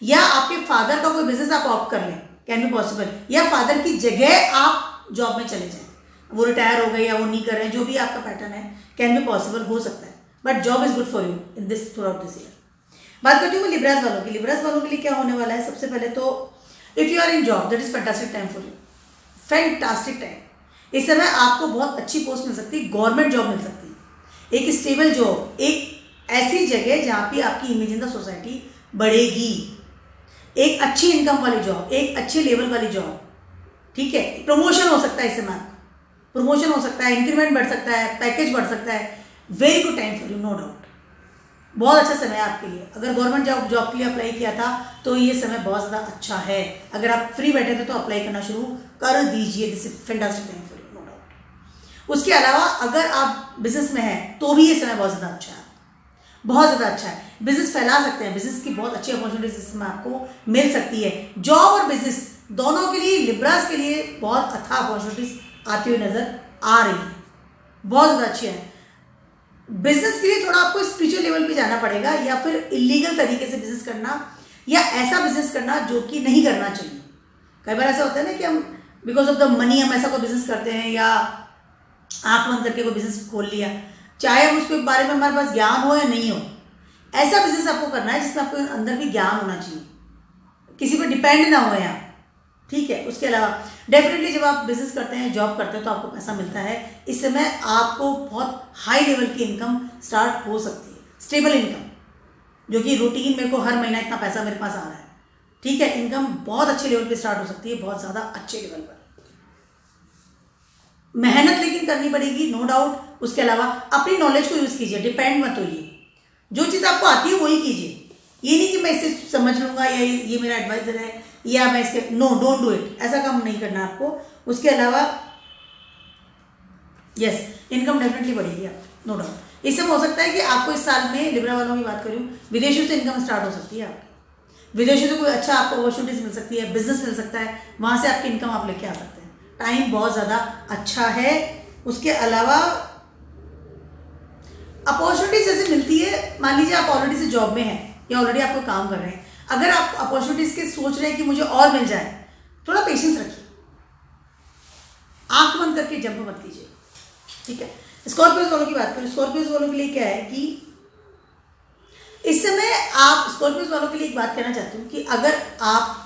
या आपके फादर का कोई बिजनेस आप ऑप्ट कर लें, कैन बी पॉसिबल। या फादर की जगह आप जॉब में चले जाएं, वो रिटायर हो गए या वो नहीं कर रहे हैं, जो भी आपका पैटर्न है कैन बी पॉसिबल, हो सकता है। But job is good for you in this through out this year. बात करती हूँ मैं लिब्रास वालों की। लिब्रास वालों के लिए क्या होने वाला है, सबसे पहले तो if you are in job that is fantastic time for you, fantastic time. इस समय आपको बहुत अच्छी पोस्ट मिल सकती है, गवर्नमेंट जॉब मिल सकती है, एक स्टेबल जॉब, एक ऐसी जगह जहाँ पे आपकी इमेज इन द सोसाइटी बढ़ेगी, एक अच्छी इनकम वाली जॉब, एक अच्छे लेवल वाली जॉब, ठीक है। प्रमोशन हो सकता है इस समय, प्रमोशन हो सकता है, इंक्रीमेंट बढ़ सकता है, पैकेज बढ़ सकता है। Very good time for you, no doubt. बहुत अच्छा समय है आपके लिए। अगर गवर्नमेंट जॉब के लिए अप्लाई किया था तो ये समय बहुत ज़्यादा अच्छा है। अगर आप फ्री बैठे थे तो अप्लाई करना शुरू कर दीजिए, this is fantastic time for you, no doubt. उसके अलावा अगर आप बिजनेस में हैं तो भी ये समय बहुत ज़्यादा अच्छा है, बहुत ज़्यादा अच्छा है। बिजनेस फैला सकते हैं, बिजनेस की बहुत अच्छी अपॉर्चुनिटीज इसमें आपको मिल सकती है। जॉब और बिजनेस दोनों के लिए, लिब्रास के लिए बहुत अथाह अपॉर्चुनिटीज आती हुई नजर आ रही है, बहुत ज़्यादा अच्छी है। बिजनेस के लिए थोड़ा आपको स्पिरिचुअल लेवल पे जाना पड़ेगा, या फिर इलीगल तरीके से बिजनेस करना, या ऐसा बिजनेस करना जो कि नहीं करना चाहिए। कई बार ऐसा होता है ना कि हम बिकॉज ऑफ द मनी हम ऐसा कोई बिजनेस करते हैं, या आंख बंद करके कोई बिजनेस खोल लिया, चाहे उसके बारे में हमारे पास ज्ञान हो या नहीं हो। ऐसा बिजनेस आपको करना है जिसमें आपको अंदर भी ज्ञान होना चाहिए, किसी पर डिपेंड ना हो यहाँ, ठीक है। उसके अलावा डेफिनेटली जब आप बिजनेस करते हैं, जॉब करते हैं तो आपको पैसा मिलता है। इस समय आपको बहुत हाई लेवल की इनकम स्टार्ट हो सकती है, स्टेबल इनकम, जो कि रूटीन मेरे को हर महीना इतना पैसा मेरे पास आ रहा है, ठीक है। इनकम बहुत अच्छे लेवल पे स्टार्ट हो सकती है, बहुत ज़्यादा अच्छे लेवल पर। मेहनत लेकिन करनी पड़ेगी, नो डाउट। उसके अलावा अपनी नॉलेज को यूज़ कीजिए, डिपेंड मत होइए। जो चीज़ आपको आती है वही कीजिए। ये नहीं कि मैं इसे समझ लूँगा या ये मेरा एडवाइजर है या मैं इसके, नो, डोंट डू इट। ऐसा काम नहीं करना आपको। उसके अलावा यस, इनकम डेफिनेटली बढ़ेगी आप, नो डाउट। इससे हो सकता है कि आपको इस साल में, लिब्रा वालों की बात करूँ, विदेशों से इनकम स्टार्ट हो सकती है आपकी। विदेशों से कोई अच्छा आपको अपॉर्चुनिटीज मिल सकती है, बिजनेस मिल सकता है, वहाँ से आपकी इनकम आप लेके आ सकते हैं। टाइम बहुत ज़्यादा अच्छा है। उसके अलावा अपॉर्चुनिटीज जैसे मिलती है, मान लीजिए आप ऑलरेडी से जॉब में हैं या ऑलरेडी आप कोई काम कर रहे हैं, अगर आप अपॉर्चुनिटीज के सोच रहे हैं कि मुझे और मिल जाए, थोड़ा पेशेंस रखिए, आंख बंद करके जंप मत कीजिए, ठीक है। स्कॉर्पियोज वालों की बात करें, स्कॉर्पियोज वालों के लिए क्या है कि इस समय आप, स्कॉर्पियोज वालों के लिए एक बात कहना चाहती हूँ कि अगर आप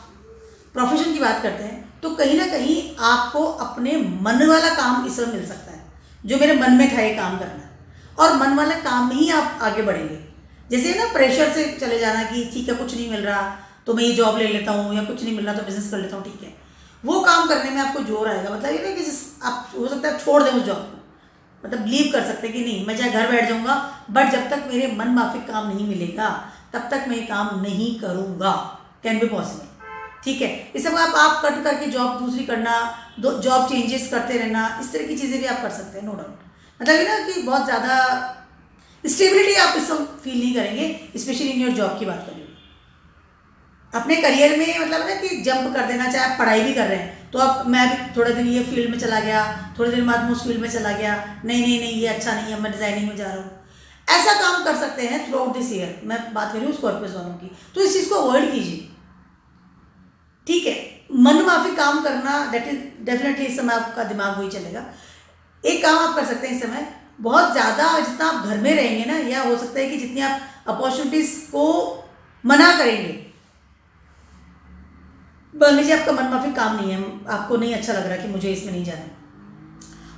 प्रोफेशन की बात करते हैं तो कहीं ना कहीं आपको अपने मन वाला काम इस समय मिल सकता है, जो मेरे मन में था ये काम करना है, और मन वाला काम में ही आप आगे बढ़ेंगे। जैसे ना प्रेशर से चले जाना कि ठीक है कुछ नहीं मिल रहा तो मैं ये जॉब ले लेता हूँ, या कुछ नहीं मिल रहा तो बिजनेस कर लेता हूँ, ठीक है, वो काम करने में आपको जोर आएगा। मतलब ये ना कि आप हो सकता है छोड़ दें उस जॉब को, मतलब बिलीव कर सकते हैं कि नहीं, मैं चाहे घर बैठ जाऊँगा बट जब तक मेरे मन माफिक काम नहीं मिलेगा तब तक मैं काम नहीं करूँगा। कैन बी पॉसिबल, ठीक है। इस सब आप कट करके जॉब दूसरी करना, जॉब चेंजेस करते रहना, इस तरह की चीज़ें भी आप कर सकते हैं, नो डाउट। मतलब ये ना कि बहुत ज़्यादा स्टेबिलिटी आप इस वक्त फील नहीं करेंगे, स्पेशली इन योर जॉब की बात करेंगे। अपने करियर में मतलब ना कि जंप कर देना, चाहे आप पढ़ाई भी कर रहे हैं तो आप, मैं भी थोड़े दिन ये फील्ड में चला गया, थोड़े दिन बाद मैं उस फील्ड में चला गया, नहीं ये अच्छा नहीं है, मैं डिज़ाइनिंग में जा रहा हूँ, ऐसा काम कर सकते हैं थ्रू आउट दिस ईयर। मैं बात कर रही हूँ स्कॉर्पियोज वालों की, तो इस चीज़ को अवॉइड कीजिए, ठीक है। मन माफी काम करना, दैट इज डेफिनेटली इस समय आपका दिमाग वही चलेगा। एक काम आप कर सकते हैं इस समय, बहुत ज़्यादा जितना आप घर में रहेंगे ना, या हो सकता है कि जितनी आप अपॉर्चुनिटीज को मना करेंगे, मान लीजिए आपका मन माफी काम नहीं है, आपको नहीं अच्छा लग रहा कि मुझे इसमें नहीं जाना,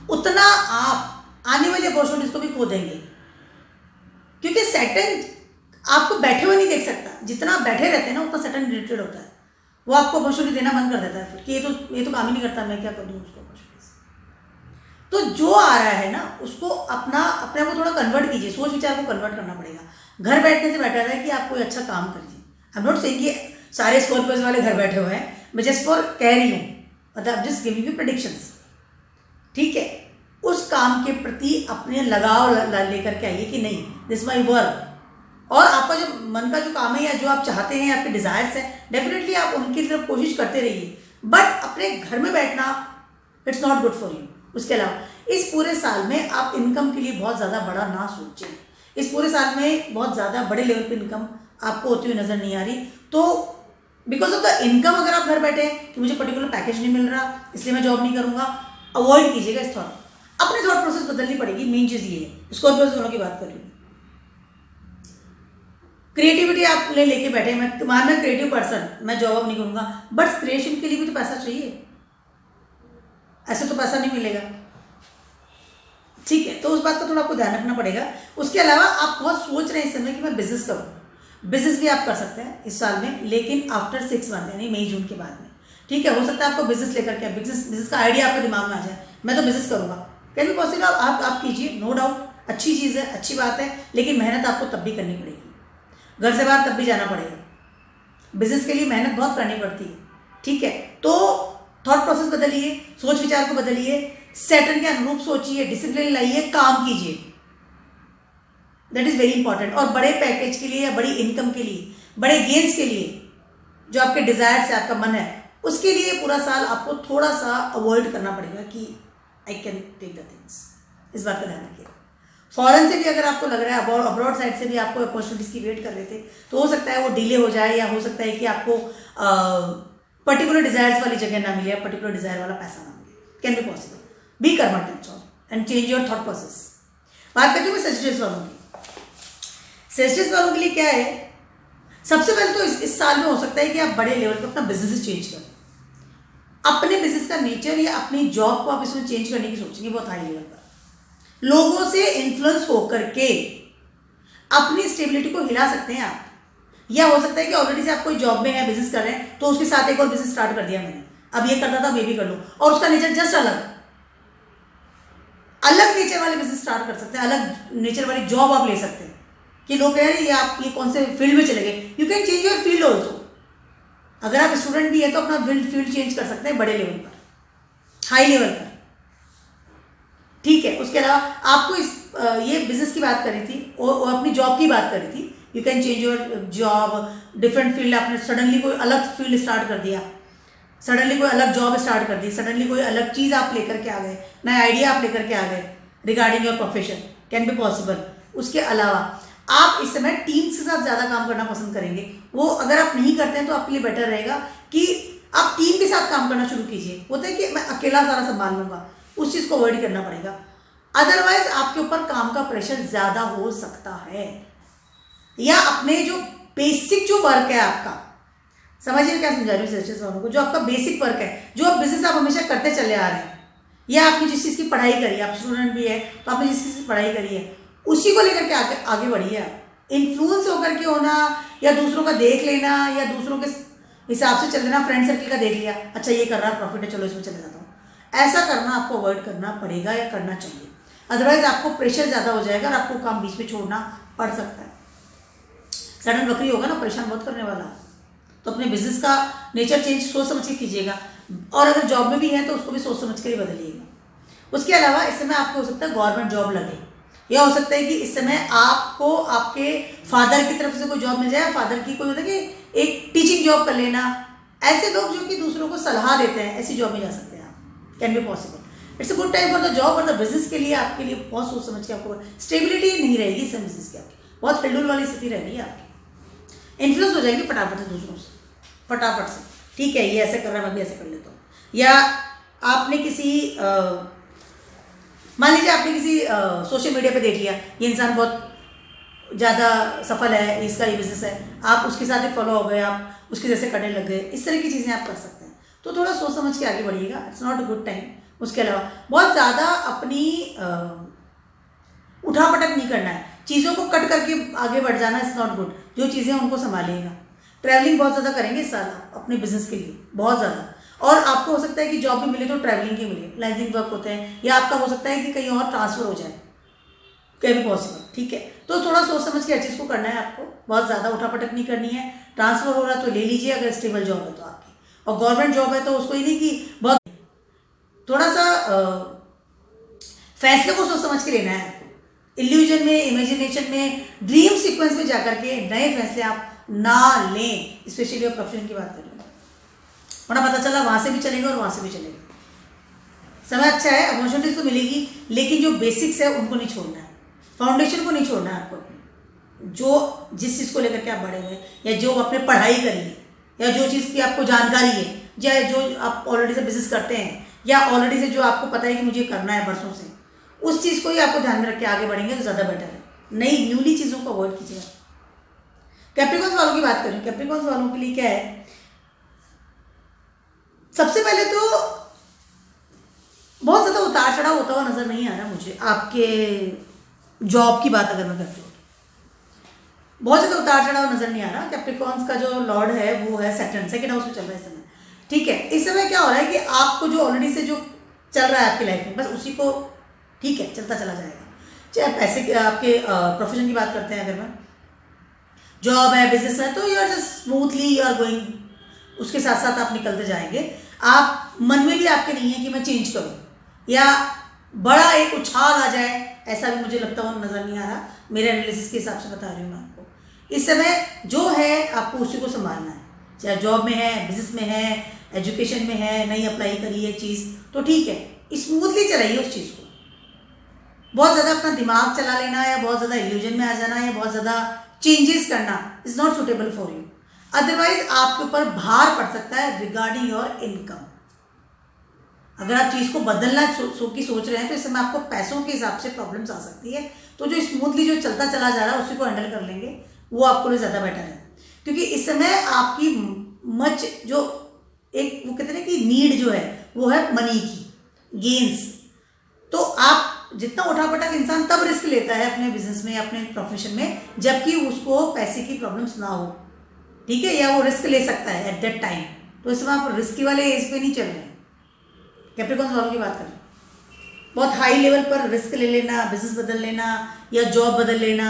उतना आप आने वाली अपॉर्चुनिटीज को भी खो देंगे, क्योंकि सैटर्न आपको बैठे हुए नहीं देख सकता। जितना आप बैठे रहते हैं ना उतना सैटर्न रिलेटेड होता है, वो आपको अपॉर्चुनिटी देना बंद कर देता है फिर कि ये तो काम ही नहीं करता, मैं क्या कर दूँ उसको अपॉर्चुनिटीज। तो जो आ रहा है ना उसको अपने को थोड़ा कन्वर्ट कीजिए, सोच विचार को कन्वर्ट करना पड़ेगा। घर बैठने से बेटर है कि आप कोई अच्छा काम करिए। आई एम नॉट सेइंग कि सारे स्कॉर्पियोज वाले घर बैठे हुए हैं, मैं जस्ट फॉर कह रही हूँ, मतलब जस्ट गिविंग यू प्रेडिक्शंस, ठीक है। उस काम के प्रति अपने लगाव लेकर के आइए कि नहीं, दिस माई वर्क, और आपका जो मन का जो काम है या जो आप चाहते हैं, आपके डिजायर्स हैं, डेफिनेटली आप उनकी तरफ कोशिश करते रहिए, बट अपने घर में बैठना it's not good for you. उसके अलावा इस पूरे साल में आप इनकम के लिए बहुत ज़्यादा बड़ा ना सोचें। इस पूरे साल में बहुत ज़्यादा बड़े लेवल पे इनकम आपको होती हुई नज़र नहीं आ रही, तो बिकॉज ऑफ द इनकम अगर आप घर बैठे कि मुझे पर्टिकुलर पैकेज नहीं मिल रहा इसलिए मैं जॉब नहीं करूँगा, अवॉइड कीजिएगा इस थॉट। अपनी थॉट प्रोसेस बदलनी पड़ेगी, मेन चीज़ ये है। स्कॉर्पियोज वालों की बात कर रही हूँ, क्रिएटिविटी आप लेके बैठे, मैं क्रिएटिव पर्सन, मैं जॉब अप नहीं करूँगा, बट क्रिएशन के लिए भी तो पैसा चाहिए, ऐसे तो पैसा नहीं मिलेगा, ठीक है। तो उस बात का थोड़ा आपको ध्यान रखना पड़ेगा। उसके अलावा आप बहुत सोच रहे हैं इस समय कि मैं बिजनेस करूँ, बिजनेस भी आप कर सकते हैं इस साल में, लेकिन आफ्टर 6 मंथ यानी मई जून के बाद में, ठीक है। हो सकता है आपको बिजनेस लेकर के बिजनेस का आइडिया आपके दिमाग में आ जाए, मैं तो बिजनेस करूँगा, कैन बी पॉसिबल, आप कीजिए, नो डाउट, अच्छी चीज़ है, अच्छी बात है, लेकिन मेहनत आपको तब भी करनी पड़ेगी, घर से बाहर तब भी जाना पड़ेगा, बिजनेस के लिए मेहनत बहुत करनी पड़ती है, ठीक है। तो थॉट प्रोसेस बदलिए, सोच विचार को बदलिए, सैटर्न के अनुरूप सोचिए, डिसिप्लिन लाइए, काम कीजिए, दैट इज वेरी इंपॉर्टेंट। और बड़े पैकेज के लिए या बड़ी इनकम के लिए, बड़े गेन्स के लिए, जो आपके डिजायर से आपका मन है, उसके लिए पूरा साल आपको थोड़ा सा अवॉइड करना पड़ेगा कि I can take the things, इस बात का ध्यान रखिएगा। फॉरेन से भी अगर आपको लग रहा है, अब्रॉड साइड से भी आपको अपॉर्चुनिटीज़ की वेट कर रहे थे, तो हो सकता है वो डिले हो जाए, या हो सकता है कि आपको पर्टिकुलर डिजायर्स वाली जगह ना मिले, पर्टिकुलर डिजायर वाला पैसा ना मिले, कैन बी पॉसिबल। बी कर्मठ and change your thought process. बात करती हूँ मैं सेजिटेरियस वालों की। सेजिटेरियस वालों के लिए क्या है, सबसे पहले तो इस साल में हो सकता है कि आप बड़े लेवल पर अपना बिजनेस चेंज करें, अपने बिजनेस का नेचर या अपनी जॉब को आप इसमें चेंज करने की सोचेंगे बहुत हाई लेवल पर, लोगों से इन्फ्लुएंस होकर के अपनी स्टेबिलिटी को हिला सकते हैं आप, या हो सकता है कि ऑलरेडी से आप कोई जॉब में है, बिजनेस कर रहे हैं, तो उसके साथ एक और बिजनेस स्टार्ट कर दिया मैंने, अब ये करता था मैं भी कर लूँ, और उसका नेचर जस्ट अलग नेचर वाले बिजनेस स्टार्ट कर सकते हैं, अलग नेचर वाली जॉब आप ले सकते हैं कि लोग कह रहे हैं ये आप ये कौन से फील्ड में चले गए। You can change your field also. अगर आप स्टूडेंट भी है तो अपना फील्ड चेंज कर सकते हैं बड़े लेवल पर, हाई लेवल पर, ठीक है। उसके अलावा आपको ये बिजनेस की बात करी थी और अपनी जॉब की बात करी थी। You can change your job, different field, आपने सडनली कोई अलग फील्ड स्टार्ट कर दिया, सडनली कोई अलग जॉब स्टार्ट कर दी, सडनली कोई अलग चीज़ आप लेकर के आ गए, नया आइडिया आप लेकर के आ गए regarding your profession, can be possible. उसके अलावा आप इस समय टीम्स के साथ ज़्यादा काम करना पसंद करेंगे। वो अगर आप नहीं करते हैं तो आपके लिए बेटर रहेगा कि आप टीम के साथ काम करना शुरू कीजिए। होता है कि मैं अकेला सारा संभाल लूँगा, उस चीज़ को अवॉइड करना पड़ेगा। अदरवाइज आपके ऊपर काम का प्रेशर ज़्यादा हो सकता है, या अपने जो बेसिक जो वर्क है आपका, समझिए क्या समझा रही हूँ सर्चेस वालों को, जो आपका बेसिक वर्क है, जो बिजनेस आप हमेशा करते चले आ रहे हैं, या आपने जिस चीज़ की पढ़ाई करी है, आप स्टूडेंट भी है तो आपने जिस चीज़ की पढ़ाई करी है उसी को लेकर के आगे बढ़िए। आप इन्फ्लुएंस होकर के होना या दूसरों का देख लेना या दूसरों के हिसाब से चल देना, फ्रेंड सर्कल का देख लिया, अच्छा ये कर रहा है प्रॉफिट है चलो इसमें चले जाता हूँ, ऐसा करना आपको अवॉइड करना पड़ेगा या करना चाहिए। अदरवाइज आपको प्रेशर ज़्यादा हो जाएगा और आपको काम बीच में छोड़ना पड़ सकता है। सडन बकरी होगा ना, परेशान बहुत करने वाला। तो अपने बिजनेस का नेचर चेंज सोच समझ के कीजिएगा, और अगर जॉब में भी है तो उसको भी सोच समझ कर ही बदलिएगा। उसके अलावा इस समय आपको हो सकता है गवर्नमेंट जॉब लगे, या हो सकता है कि इस समय आपको आपके फादर की तरफ से कोई जॉब मिल जाए, फादर की कोई मतलब कि एक टीचिंग जॉब कर लेना। ऐसे लोग जो कि दूसरों को सलाह देते हैं, ऐसी जॉब में जा सकते हैं आप, can be possible. It's a good time for the job और द बिजनेस के लिए, आपके लिए बहुत सोच समझ के आपको स्टेबिलिटी नहीं रहेगी इस बिजनेस की, आपकी बहुत हिलडुल वाली स्थिति रहेगी, आपकी इन्फ्लुएंस हो जाएगी फटाफट से दूसरों से, फटाफट से, ठीक है ये ऐसे कर रहा है मैं भी ऐसे कर लेता हूँ। या आपने किसी मान लीजिए आपने किसी सोशल मीडिया पे देख लिया ये इंसान बहुत ज़्यादा सफल है, इसका ये बिजनेस है, आप उसके साथ ही फॉलो हो गए, आप उसके जैसे करने लग गए, इस तरह की चीज़ें आप कर सकते हैं। तो थोड़ा सोच समझ के आगे बढ़िएगा, it's not a good time. उसके अलावा बहुत ज़्यादा अपनी उठापटक नहीं करना है, चीज़ों को कट करके आगे बढ़ जाना इट्स नॉट गुड। जो चीज़ें उनको संभालिएगा। ट्रैवलिंग बहुत ज़्यादा करेंगे इस साल अपने बिजनेस के लिए, बहुत ज़्यादा, और आपको हो सकता है कि जॉब भी मिले तो ट्रैवलिंग के मिले, लाइजिंग वर्क होते हैं, या आपका हो सकता है कि कहीं और ट्रांसफर हो जाए, कैन बी पॉसिबल, ठीक है। तो थोड़ा सोच समझ के हर चीज़ को करना है आपको, बहुत ज़्यादा उठापटक नहीं करनी है। ट्रांसफर हो रहा है तो ले लीजिए अगर स्टेबल जॉब है तो आपकी, और गवर्नमेंट जॉब है तो उसको ही नहीं कि बहुत, थोड़ा सा फैसले को सोच समझ के लेना है आपको। इल्यूजन में, इमेजिनेशन में, ड्रीम सीक्वेंस में जाकर के नए फैसले आप ना लें, स्पेशली और प्रोफेशन की बात करें, वरना पता चला वहाँ से भी चलेगा और वहाँ से भी चलेगा। समय अच्छा है, अपॉर्चुनिटीज तो मिलेगी, लेकिन जो बेसिक्स है उनको नहीं छोड़ना है, फाउंडेशन को नहीं छोड़ना है आपको। जो जिस चीज़ को लेकर के आप बढ़े हुए हैं, या जो आपने पढ़ाई करी है, या जो चीज़ की आपको जानकारी है, या जो आप ऑलरेडी से बिजनेस करते हैं, या ऑलरेडी से जो आपको पता है कि मुझे करना है बरसों से, उस चीज़ को ही आपको ध्यान में रख के आगे बढ़ेंगे तो ज़्यादा बेटर है। नई न्यूली चीज़ों को अवॉइड कीजिएगा। कैप्रिकॉर्न्स वालों की बात करें, कैप्रिकॉर्न्स वालों के लिए क्या है, सबसे पहले तो बहुत ज़्यादा उतार चढ़ाव होता हुआ नज़र नहीं आ रहा मुझे। आपके जॉब की बात अगर मैं करती हूँ, बहुत ज़्यादा उतार चढ़ाव नज़र नहीं आ रहा। कैप्रिकॉर्न्स का जो लॉर्ड है वो है सैटर्न, सेकंड हाउस में चल रहा है इस समय, ठीक है। इस समय क्या हो रहा है कि आपको जो ऑलरेडी से जो चल रहा है आपकी लाइफ में, बस उसी को, ठीक है, चलता चला जाएगा। चाहे पैसे के, आपके प्रोफेशन की बात करते हैं, अगर मैं जॉब है, बिजनेस है, तो you are just smoothly you are going, उसके साथ साथ आप निकलते जाएंगे। आप मन में भी आपके नहीं है कि मैं चेंज करूं, या बड़ा एक उछाल आ जाए, ऐसा भी मुझे लगता हुआ नज़र नहीं आ रहा। मेरे एनालिसिस के हिसाब से बता रही हूँ मैं आपको। इस समय जो है आपको उसी को संभालना है, चाहे जॉब में है, बिजनेस में है, एजुकेशन में है, नहीं अप्लाई करी है चीज़ तो ठीक है, स्मूथली चलाइए उस चीज़ को। बहुत ज़्यादा अपना दिमाग चला लेना, या बहुत ज़्यादा इल्यूजन में आ जाना, या बहुत ज़्यादा चेंजेस करना is not suitable for you. Otherwise आपके ऊपर भार पड़ सकता है रिगार्डिंग योर इनकम। अगर आप चीज़ को बदलना की सोच रहे हैं तो इस समय आपको पैसों के हिसाब से प्रॉब्लम्स आ सकती है। तो जो स्मूथली जो चलता चला जा रहा है उसी को हैंडल कर लेंगे, वो आपको लिए ज़्यादा बेटर है। क्योंकि इस समय आपकी मच जो एक वो कहते हैं कि नीड जो है वो है मनी की, गेन्स। तो आप जितना उठापटक इंसान तब रिस्क लेता है अपने बिजनेस में, अपने प्रोफेशन में, जबकि उसको पैसे की प्रॉब्लम्स ना हो। ठीक है, या वो रिस्क ले सकता है एट दैट टाइम। तो इस समय आप रिस्की वाले एज पे नहीं चल रहे हैं। कैप्रिकॉर्न्स वालों की बात करें, बहुत हाई लेवल पर रिस्क ले लेना, बिजनेस बदल लेना या जॉब बदल लेना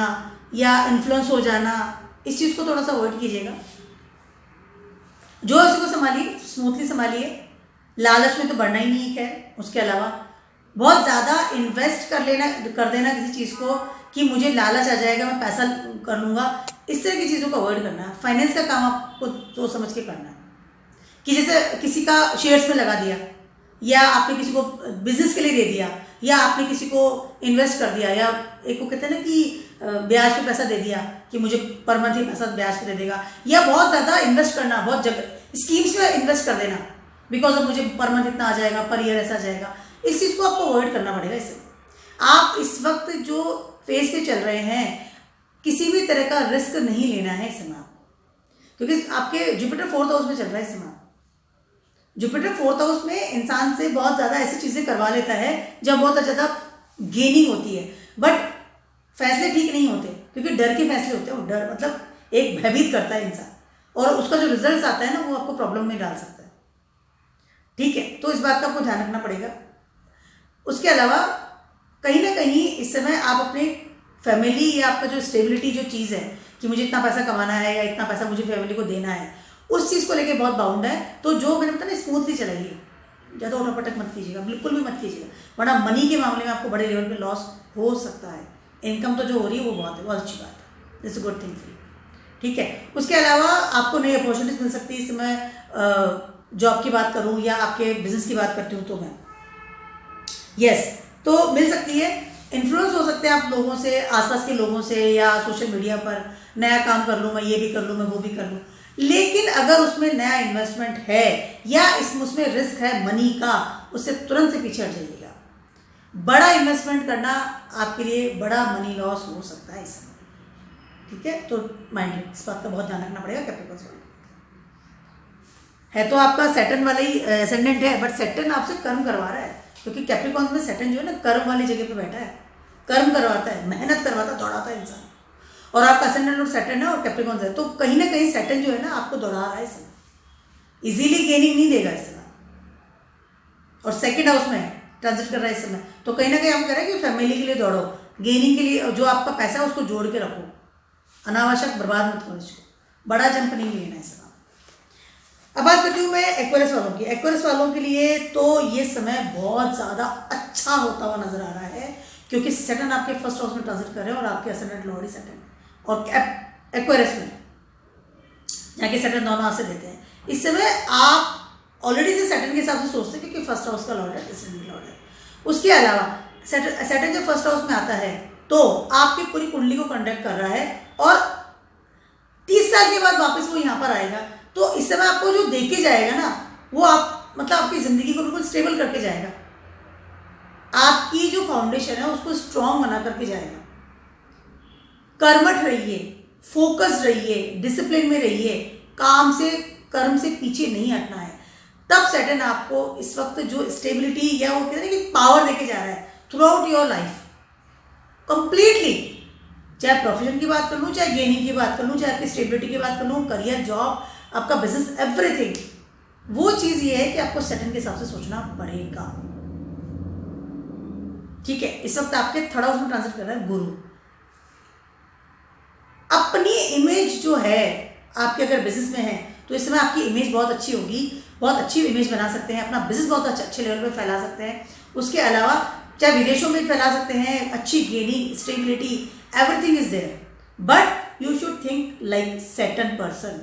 या इन्फ्लुएंस हो जाना, इस चीज़ को थोड़ा सा अवॉइड कीजिएगा। जो है उसको संभालिए, स्मूथली संभालिए, लालच में तो बढ़ना ही नहीं है। उसके अलावा बहुत ज़्यादा इन्वेस्ट कर देना किसी चीज़ को कि मुझे लालच आ जाएगा, मैं पैसा कर लूँगा, इस तरह की चीज़ों को अवॉइड करना है। फाइनेंस का काम आपको सोच समझ के करना है कि जैसे किसी का शेयर्स में लगा दिया, या आपने किसी को बिजनेस के लिए दे दिया, या आपने किसी को इन्वेस्ट कर दिया, या एक को कहते हैं ना कि ब्याज पे पैसा दे दिया कि मुझे पर मंथ ही पैसा ब्याज पे दे देगा, या बहुत ज़्यादा इन्वेस्ट करना, बहुत जगह स्कीम्स में इन्वेस्ट कर देना बिकॉज ऑफ मुझे पर मंथ इतना आ जाएगा, पर ईयर ऐसा आ जाएगा। इस चीज़ को आपको अवॉइड करना पड़ेगा। इससे आप इस वक्त जो फेज पे चल रहे हैं, किसी भी तरह का रिस्क नहीं लेना है इस समय आपको, क्योंकि आपके जुपिटर 4th हाउस में चल रहा है इस समय। जुपिटर 4th हाउस में इंसान से बहुत ज़्यादा ऐसी चीज़ें करवा लेता है जब बहुत ज़्यादा गेनिंग होती है, बट फैसले ठीक नहीं होते, क्योंकि डर के फैसले होते हैं। वो डर मतलब एक भयभीत करता है इंसान, और उसका जो रिजल्ट आता है ना, वो आपको प्रॉब्लम में डाल सकता है। ठीक है, तो इस बात का आपको ध्यान रखना पड़ेगा। उसके अलावा कहीं ना कहीं इस समय आप अपने फैमिली या आपका जो स्टेबिलिटी जो चीज़ है कि मुझे इतना पैसा कमाना है या इतना पैसा मुझे फैमिली को देना है, उस चीज़ को लेके बहुत बाउंड है। तो जो मैंने बताया ना, स्मूथली चलाइए, ज़्यादा उठापटक मत कीजिएगा, बिल्कुल भी मत कीजिएगा, वरना मनी के मामले में आपको बड़े लेवल पे लॉस हो सकता है। इनकम तो जो हो रही है वो बहुत अच्छी बात है, this is good thing for you. ठीक है, उसके अलावा आपको नई अपॉर्चुनिटीज मिल सकती है। इस समय जॉब की बात करूँ या आपके बिजनेस की बात करती हूँ तो मैं तो मिल सकती है। इन्फ्लुएंस हो सकते हैं आप लोगों से, आसपास के लोगों से, या सोशल मीडिया पर नया काम कर लूँ, मैं ये भी कर लूँ, मैं वो भी कर लूँ। लेकिन अगर उसमें नया इन्वेस्टमेंट है या उसमें रिस्क है मनी का, उससे तुरंत से पीछे हट जाइएगा। बड़ा इन्वेस्टमेंट करना आपके लिए बड़ा मनी लॉस हो सकता है इस समय। ठीक है, तो माइंड इस बात का बहुत ध्यान रखना पड़ेगा। कैप्रिकॉर्न्स वाले है तो आपका सैटर्न वाला ही एसेंडेंट है, बट सैटर्न आपसे कर्म करवा रहा है, क्योंकि कैप्रिकॉर्न्स में सैटर्न जो है ना, कर्म वाली जगह पे बैठा है, कर्म करवाता है, मेहनत करवाता, दौड़ाता है इंसान। और आपका असेंडेंट और सैटर्न है और कैप्रिकॉर्न्स है, तो कहीं ना कहीं सैटर्न जो है ना आपको दौड़ा रहा है इस समय, इजीली गेनिंग नहीं देगा इस समय, और सेकंड हाउस में ट्रांजिट कर रहा है इस समय। तो कहीं ना कहीं हम कह रहे हैं कि फैमिली के लिए दौड़ो, गेनिंग के लिए, जो आपका पैसा है उसको जोड़ के रखो, अनावश्यक बर्बाद मत करो इसको, बड़ा जंप नहीं लेना है इस समय। अब बात करती हूँ मैं एक्वेरियस वालों की। एक्वेरियस वालों के लिए तो ये समय बहुत ज़्यादा अच्छा होता हुआ नजर आ रहा है, क्योंकि सैटर्न आपके फर्स्ट हाउस में ट्रांजिट कर रहे हैं और आपके असेंडेंट लॉर्ड सैटर्न और एक्वेरियस में जाके सैटर्न दोनों हाथ से देते हैं। इस समय आप ऑलरेडी से सैटर्न के हिसाब से सोचते हैं, क्योंकि फर्स्ट हाउस का लॉर्ड है, असेंडेंट लॉर्ड है। उसके अलावा सैटर्न जब फर्स्ट हाउस में आता है तो आपकी पूरी कुंडली को कंडक्ट कर रहा है, और 30 साल के बाद वापस वो यहाँ पर आएगा। तो इस समय आपको जो देके जाएगा ना, वो आप मतलब आपकी ज़िंदगी को बिल्कुल स्टेबल करके जाएगा, आपकी जो फाउंडेशन है उसको स्ट्रांग बना करके जाएगा। कर्मठ रहिए, फोकस रहिए, डिसिप्लिन में रहिए, काम से कर्म से पीछे नहीं हटना है। तब सैटर्न आपको इस वक्त जो स्टेबिलिटी या वो कहते हैं कि पावर देके जा रहा है through out your life completely. चाहे प्रोफेशन की बात कर लूँ, चाहे गेनिंग की बात कर लूँ, चाहे आपकी स्टेबिलिटी की बात कर लूँ, करियर, जॉब, आपका बिजनेस, एवरीथिंग। वो चीज़ ये है कि आपको सैटर्न के हिसाब से सोचना पड़ेगा। ठीक है, इस वक्त आपके थर्ड हाउस में ट्रांजिट कर रहा है गुरु। अपनी इमेज जो है आपके अगर बिजनेस में है तो इस समय आपकी इमेज बहुत अच्छी होगी, बहुत अच्छी इमेज बना सकते हैं, अपना बिजनेस बहुत अच्छे लेवल पे फैला सकते हैं। उसके अलावा चाहे विदेशों में फैला सकते हैं, अच्छी gaining, stability, everything is there, but you should think like Saturn person.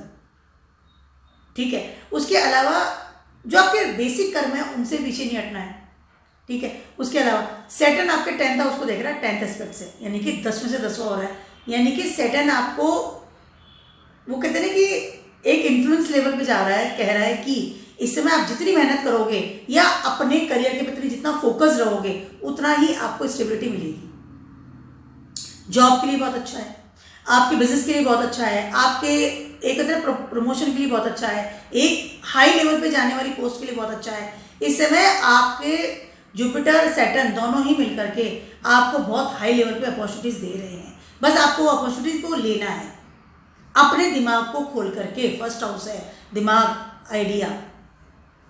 ठीक है, उसके अलावा जो आपके बेसिक कर्म है उनसे पीछे नहीं हटना है। ठीक है, उसके अलावा सैटर्न आपके 10th हाउस को देख रहा है, 10th एस्पेक्ट से, यानी कि 10वें से 10वां हो रहा है, यानी कि सैटर्न आपको वो कहते हैं ना कि एक इन्फ्लुएंस लेवल पे जा रहा है, कह रहा है कि इस समय आप जितनी मेहनत करोगे या अपने करियर के प्रति जितना फोकस रहोगे उतना ही आपको स्टेबिलिटी मिलेगी। जॉब के लिए बहुत अच्छा है, आपके बिजनेस के लिए बहुत अच्छा है, आपके एक तरह प्रमोशन के लिए बहुत अच्छा है, एक हाई लेवल पे जाने वाली पोस्ट के लिए बहुत अच्छा है। इस समय आपके जुपिटर सैटर्न दोनों ही मिलकर के आपको बहुत हाई लेवल पे अपॉर्चुनिटीज दे रहे हैं, बस आपको अपॉर्चुनिटीज को लेना है। अपने दिमाग को खोल करके, फर्स्ट हाउस है दिमाग, आइडिया,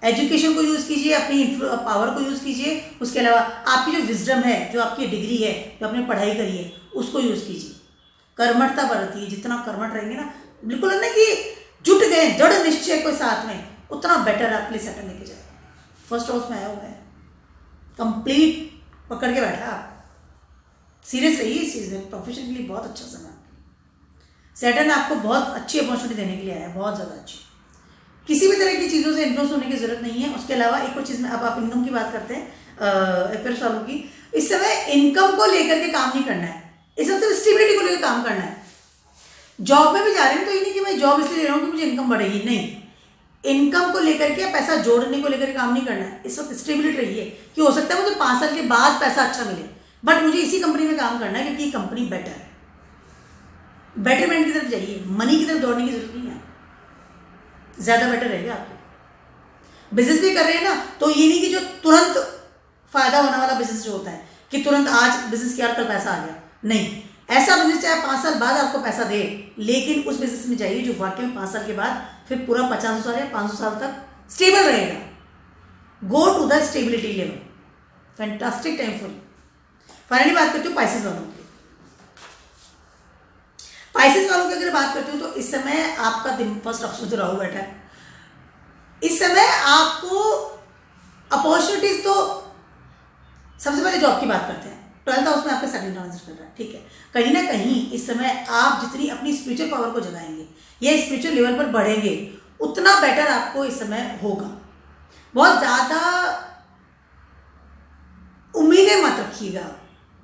एजुकेशन को यूज़ कीजिए, अपनी पावर को यूज़ कीजिए। उसके अलावा आपकी जो विजडम है, जो आपकी डिग्री है, जो आपने पढ़ाई करी है, उसको यूज़ कीजिए। कर्मठता बरतिए, जितना कर्मठ रहेंगे ना, बिल्कुल है ना कि जुट गए दृढ़ निश्चय को साथ में, उतना बेटर आपके लिए सेटल लेके जाए। फर्स्ट हाउस में आया हुआ है, कंप्लीट पकड़ के बैठा आप, सीरियस रहिए इस चीज़ में। प्रोफेशन के लिए बहुत अच्छा समय, सैटर्न आपको बहुत अच्छी अपॉर्चुनिटी देने के लिए आया है, बहुत ज़्यादा अच्छी। किसी भी तरह की चीज़ों से इन्फ्लुएंस होने की जरूरत नहीं है। उसके अलावा एक और चीज़ में, अब आप इनकम की बात करते हैं अफेयर्स वालों की, इस समय इनकम को लेकर के काम नहीं करना है, इस समय सिर्फ स्टेबिलिटी को लेकर काम करना है। जॉब में भी जा रहे हैं तो ये नहीं कि मैं जॉब इसलिए ले रहा हूँ कि मुझे इनकम बढ़ेगी, नहीं, इनकम को लेकर के, पैसा जोड़ने को लेकर काम नहीं करना है। इस वक्त स्टेबिलिटी रही है कि हो सकता है मुझे 5 साल के बाद पैसा अच्छा मिले, बट मुझे इसी कंपनी में काम करना है क्योंकि ये कंपनी बेटर है। बेटरमेंट की तरफ जाइए, मनी की तरफ दौड़ने की जरूरत नहीं है, ज्यादा बेटर रहेगा आपके। बिजनेस भी कर रहे हैं ना, तो ये नहीं कि जो तुरंत फायदा होने वाला बिजनेस जो होता है कि तुरंत आज बिजनेस किया कल पैसा आ गया, नहीं, ऐसा बिजनेस चाहे 5 साल बाद आपको पैसा दे, लेकिन उस बिजनेस में जाइए जो वाकई में 5 साल के बाद फिर पूरा 50 साल या 500 साल तक स्टेबल रहेगा। Go to the stability level, fantastic time for you. Finally बात करती हूँ पाइसेस वालों की। पाइसेस वालों की अगर बात करती हूँ तो इस समय आपका दिन, फर्स्ट ऑप्शन जो राहु बैठा है, इस समय आपको अपॉर्चुनिटीज, तो सबसे पहले जॉब की बात करते हैं। 12th हाउस में आपका सेकंड ट्रांजिट कर रहा है, ठीक है। कहीं ना कहीं इस समय आप जितनी अपनी स्पिरिचुअल पावर को जगाएंगे या स्पिरिचुअल लेवल पर बढ़ेंगे, उतना बेटर आपको इस समय होगा। बहुत ज्यादा उम्मीदें मत रखिएगा।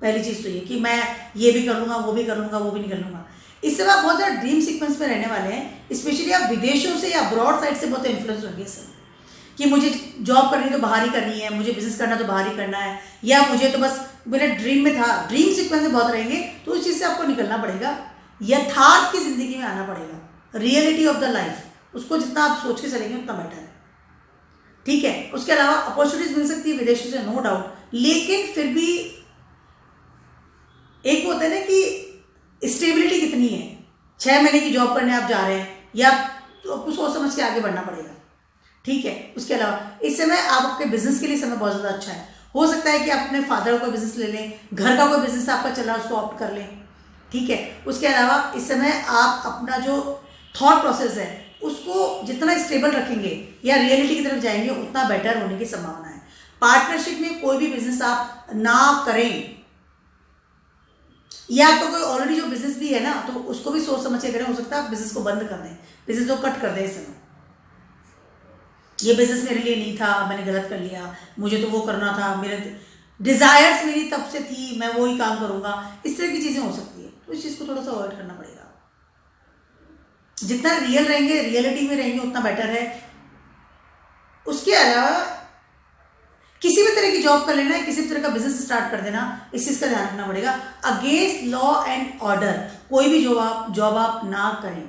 पहली चीज तो ये कि मैं ये भी कर लूंगा, वो भी कर लूंगा, वो भी नहीं कर लूंगा। इस समय आप बहुत ज़्यादा ड्रीम सीक्वेंस में रहने वाले हैं, स्पेशली आप विदेशों से या अब्रॉड साइड से बहुत इन्फ्लुएंस होंगे इस समय कि मुझे जॉब करनी तो बाहर ही करनी है, मुझे बिजनेस करना तो बाहर ही करना है, या मुझे तो बस मेरे ड्रीम में था। ड्रीम सीक्वेंस में बहुत रहेंगे, तो उस चीज़ से आपको निकलना पड़ेगा, यथार्थ की जिंदगी में आना पड़ेगा। रियलिटी ऑफ द लाइफ, उसको जितना आप सोच के चलेंगे उतना बेटर है, ठीक है। उसके अलावा अपॉर्चुनिटीज मिल सकती है विदेशों से, नो डाउट, लेकिन फिर भी एक होता है ना कि स्टेबिलिटी कितनी है। 6 महीने की जॉब करने आप जा रहे हैं, या तो आपको सोच समझ के आगे बढ़ना पड़ेगा, ठीक है। उसके अलावा इस समय आपके बिजनेस के लिए समय बहुत ज़्यादा अच्छा है। हो सकता है कि आप अपने फादर का बिजनेस ले लें, घर का कोई बिजनेस आपका चल रहा है उसको ऑप्ट कर लें, ठीक है। उसके अलावा इस समय आप अपना जो थॉट प्रोसेस है उसको जितना स्टेबल रखेंगे या रियलिटी की तरफ जाएंगे, उतना बेटर होने की संभावना है। पार्टनरशिप में कोई भी बिजनेस आप ना करें, या तो कोई ऑलरेडी जो बिजनेस भी है ना, तो उसको भी सोच समझ के करें। हो सकता है आप बिजनेस को बंद कर दें, बिजनेस को कट कर दें इस समय, ये बिजनेस मेरे लिए नहीं था, मैंने गलत कर लिया, मुझे तो वो करना था, मेरे डिजायर्स मेरी तब से थी, मैं वो ही काम करूंगा, इस तरह की चीजें हो सकती है। तो इस चीज को थोड़ा सा अवॉइड करना पड़ेगा। जितना रियल रहेंगे, रियलिटी में रहेंगे, उतना बेटर है। उसके अलावा किसी भी तरह की जॉब कर लेना है, किसी भी तरह का बिजनेस स्टार्ट कर देना, इस चीज का ध्यान रखना पड़ेगा। अगेंस्ट लॉ एंड ऑर्डर कोई भी जॉब आप ना करें।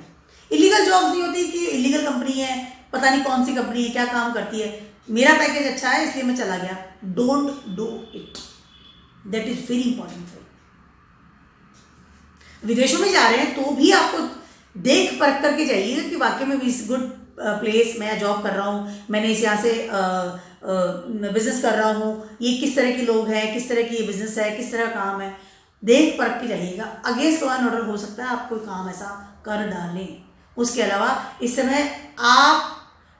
इलीगल जॉब्स नहीं होती कि इलीगल कंपनी है, पता नहीं कौन सी कंपनी है, क्या काम करती है, मेरा पैकेज अच्छा है इसलिए मैं चला गया, don't do it, that is very important for. विदेशों में जा रहे हैं तो भी आपको देख परख करके जाइए कि वाकई में इस गुड प्लेस, मैं जॉब कर रहा हूँ, मैंने इस यहाँ से बिजनेस कर रहा हूँ, ये किस तरह के लोग हैं, किस तरह की ये बिजनेस है, किस तरह का काम है, देख परख के जाइएगा। अगेंस्ट लॉ एंड ऑर्डर हो सकता है आप कोई काम ऐसा कर डालें। उसके अलावा इस समय आप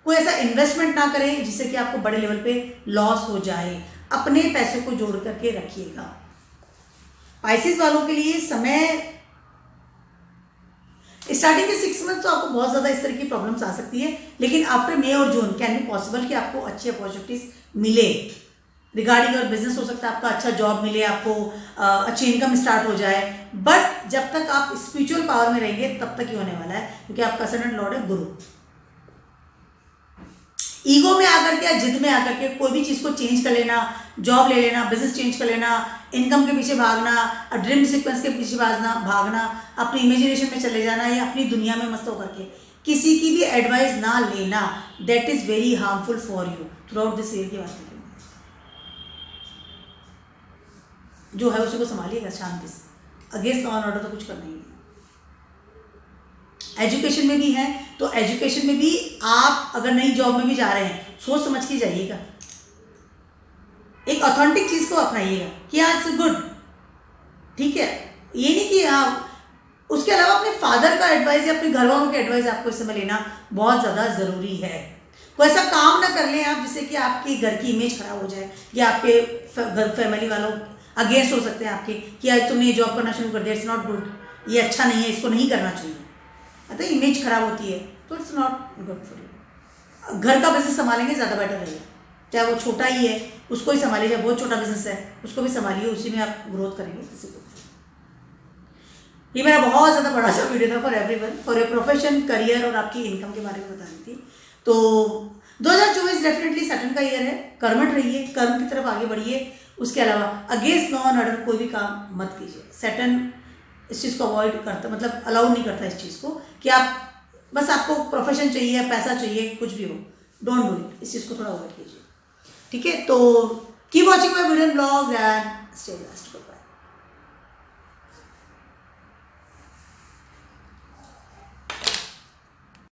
कोई ऐसा इन्वेस्टमेंट ना करें जिससे कि आपको बड़े लेवल पे लॉस हो जाए। अपने पैसे को जोड़ करके रखिएगा। पाइसेस वालों के लिए समय स्टार्टिंग के 6 मंथ तो आपको बहुत ज्यादा इस तरह की प्रॉब्लम्स आ सकती है, लेकिन आफ्टर मई और जून कैन बी पॉसिबल कि आपको अच्छी अपॉर्चुनिटीज मिले रिगार्डिंग योर बिजनेस। हो सकता है आपका अच्छा जॉब मिले, आपको अच्छी इनकम स्टार्ट हो जाए, बट जब तक आप स्पिरिचुअल पावर में रहेंगे तब तक ही होने वाला है, क्योंकि आपका असेंडेंट लॉर्ड है गुरु। ईगो में आकर के या जिद में आकर के कोई भी चीज को चेंज कर लेना, जॉब ले लेना, बिजनेस चेंज कर लेना, इनकम के पीछे भागना, ड्रीम सीक्वेंस के पीछे भागना, अपनी इमेजिनेशन में चले जाना या अपनी दुनिया में मस्त होकर के किसी की भी एडवाइस ना लेना, that is very harmful for you through out this year की बात करें। जो है उसी को संभालिएगा शांति से। अगेंस्ट लॉ एंड ऑर्डर तो कुछ करना ही नहीं। एजुकेशन में भी हैं, तो एजुकेशन में भी आप अगर नई जॉब में भी जा रहे हैं, सोच समझ के जाइएगा, एक ऑथेंटिक चीज़ को अपनाइएगा कि हाँ इट्स गुड, ठीक है। ये नहीं कि हाँ, उसके अलावा अपने फादर का एडवाइस या अपने घर वालों के एडवाइस आपको इस समय लेना बहुत ज़्यादा ज़रूरी है। कोई ऐसा काम ना कर लें आप जिससे कि आपके घर की इमेज खराब हो जाए, या आपके घर फैमिली वालों अगेंस्ट हो सकते हैं आपके कि आज तुमने ये जॉब करना शुरू कर दिया, इट्स नॉट गुड, ये अच्छा नहीं है, इसको नहीं करना चाहिए, मतलब इमेज खराब होती है, तो it's not good for you. घर का बिजनेस संभालेंगे ज़्यादा बेटर रहेगा, चाहे वो छोटा ही है उसको ही संभालिए, चाहे बहुत छोटा बिजनेस है उसको भी संभालिए, उसी में आप ग्रोथ करेंगे किसी को। ये मेरा बहुत ज़्यादा बड़ा सा वीडियो था for everyone, for your profession, career और आपकी इनकम के बारे में बतानी थी। तो 2024 डेफिनेटली सैटर्न का ईयर है, कर्मठ रहिए, कर्म की तरफ आगे बढ़िए। उसके अलावा अगेंस्ट लॉ एंड ऑर्डर कोई भी काम मत कीजिए। सैटर्न इस चीज़ को अवॉइड करता, मतलब अलाउ नहीं करता इस चीज़ को कि आप बस आपको प्रोफेशन चाहिए, पैसा चाहिए, कुछ भी हो, डोंट डू इट, इस चीज़ को थोड़ा अवॉइड कीजिए, ठीक है। तो keep watching my video blogs and stay blessed. Bye.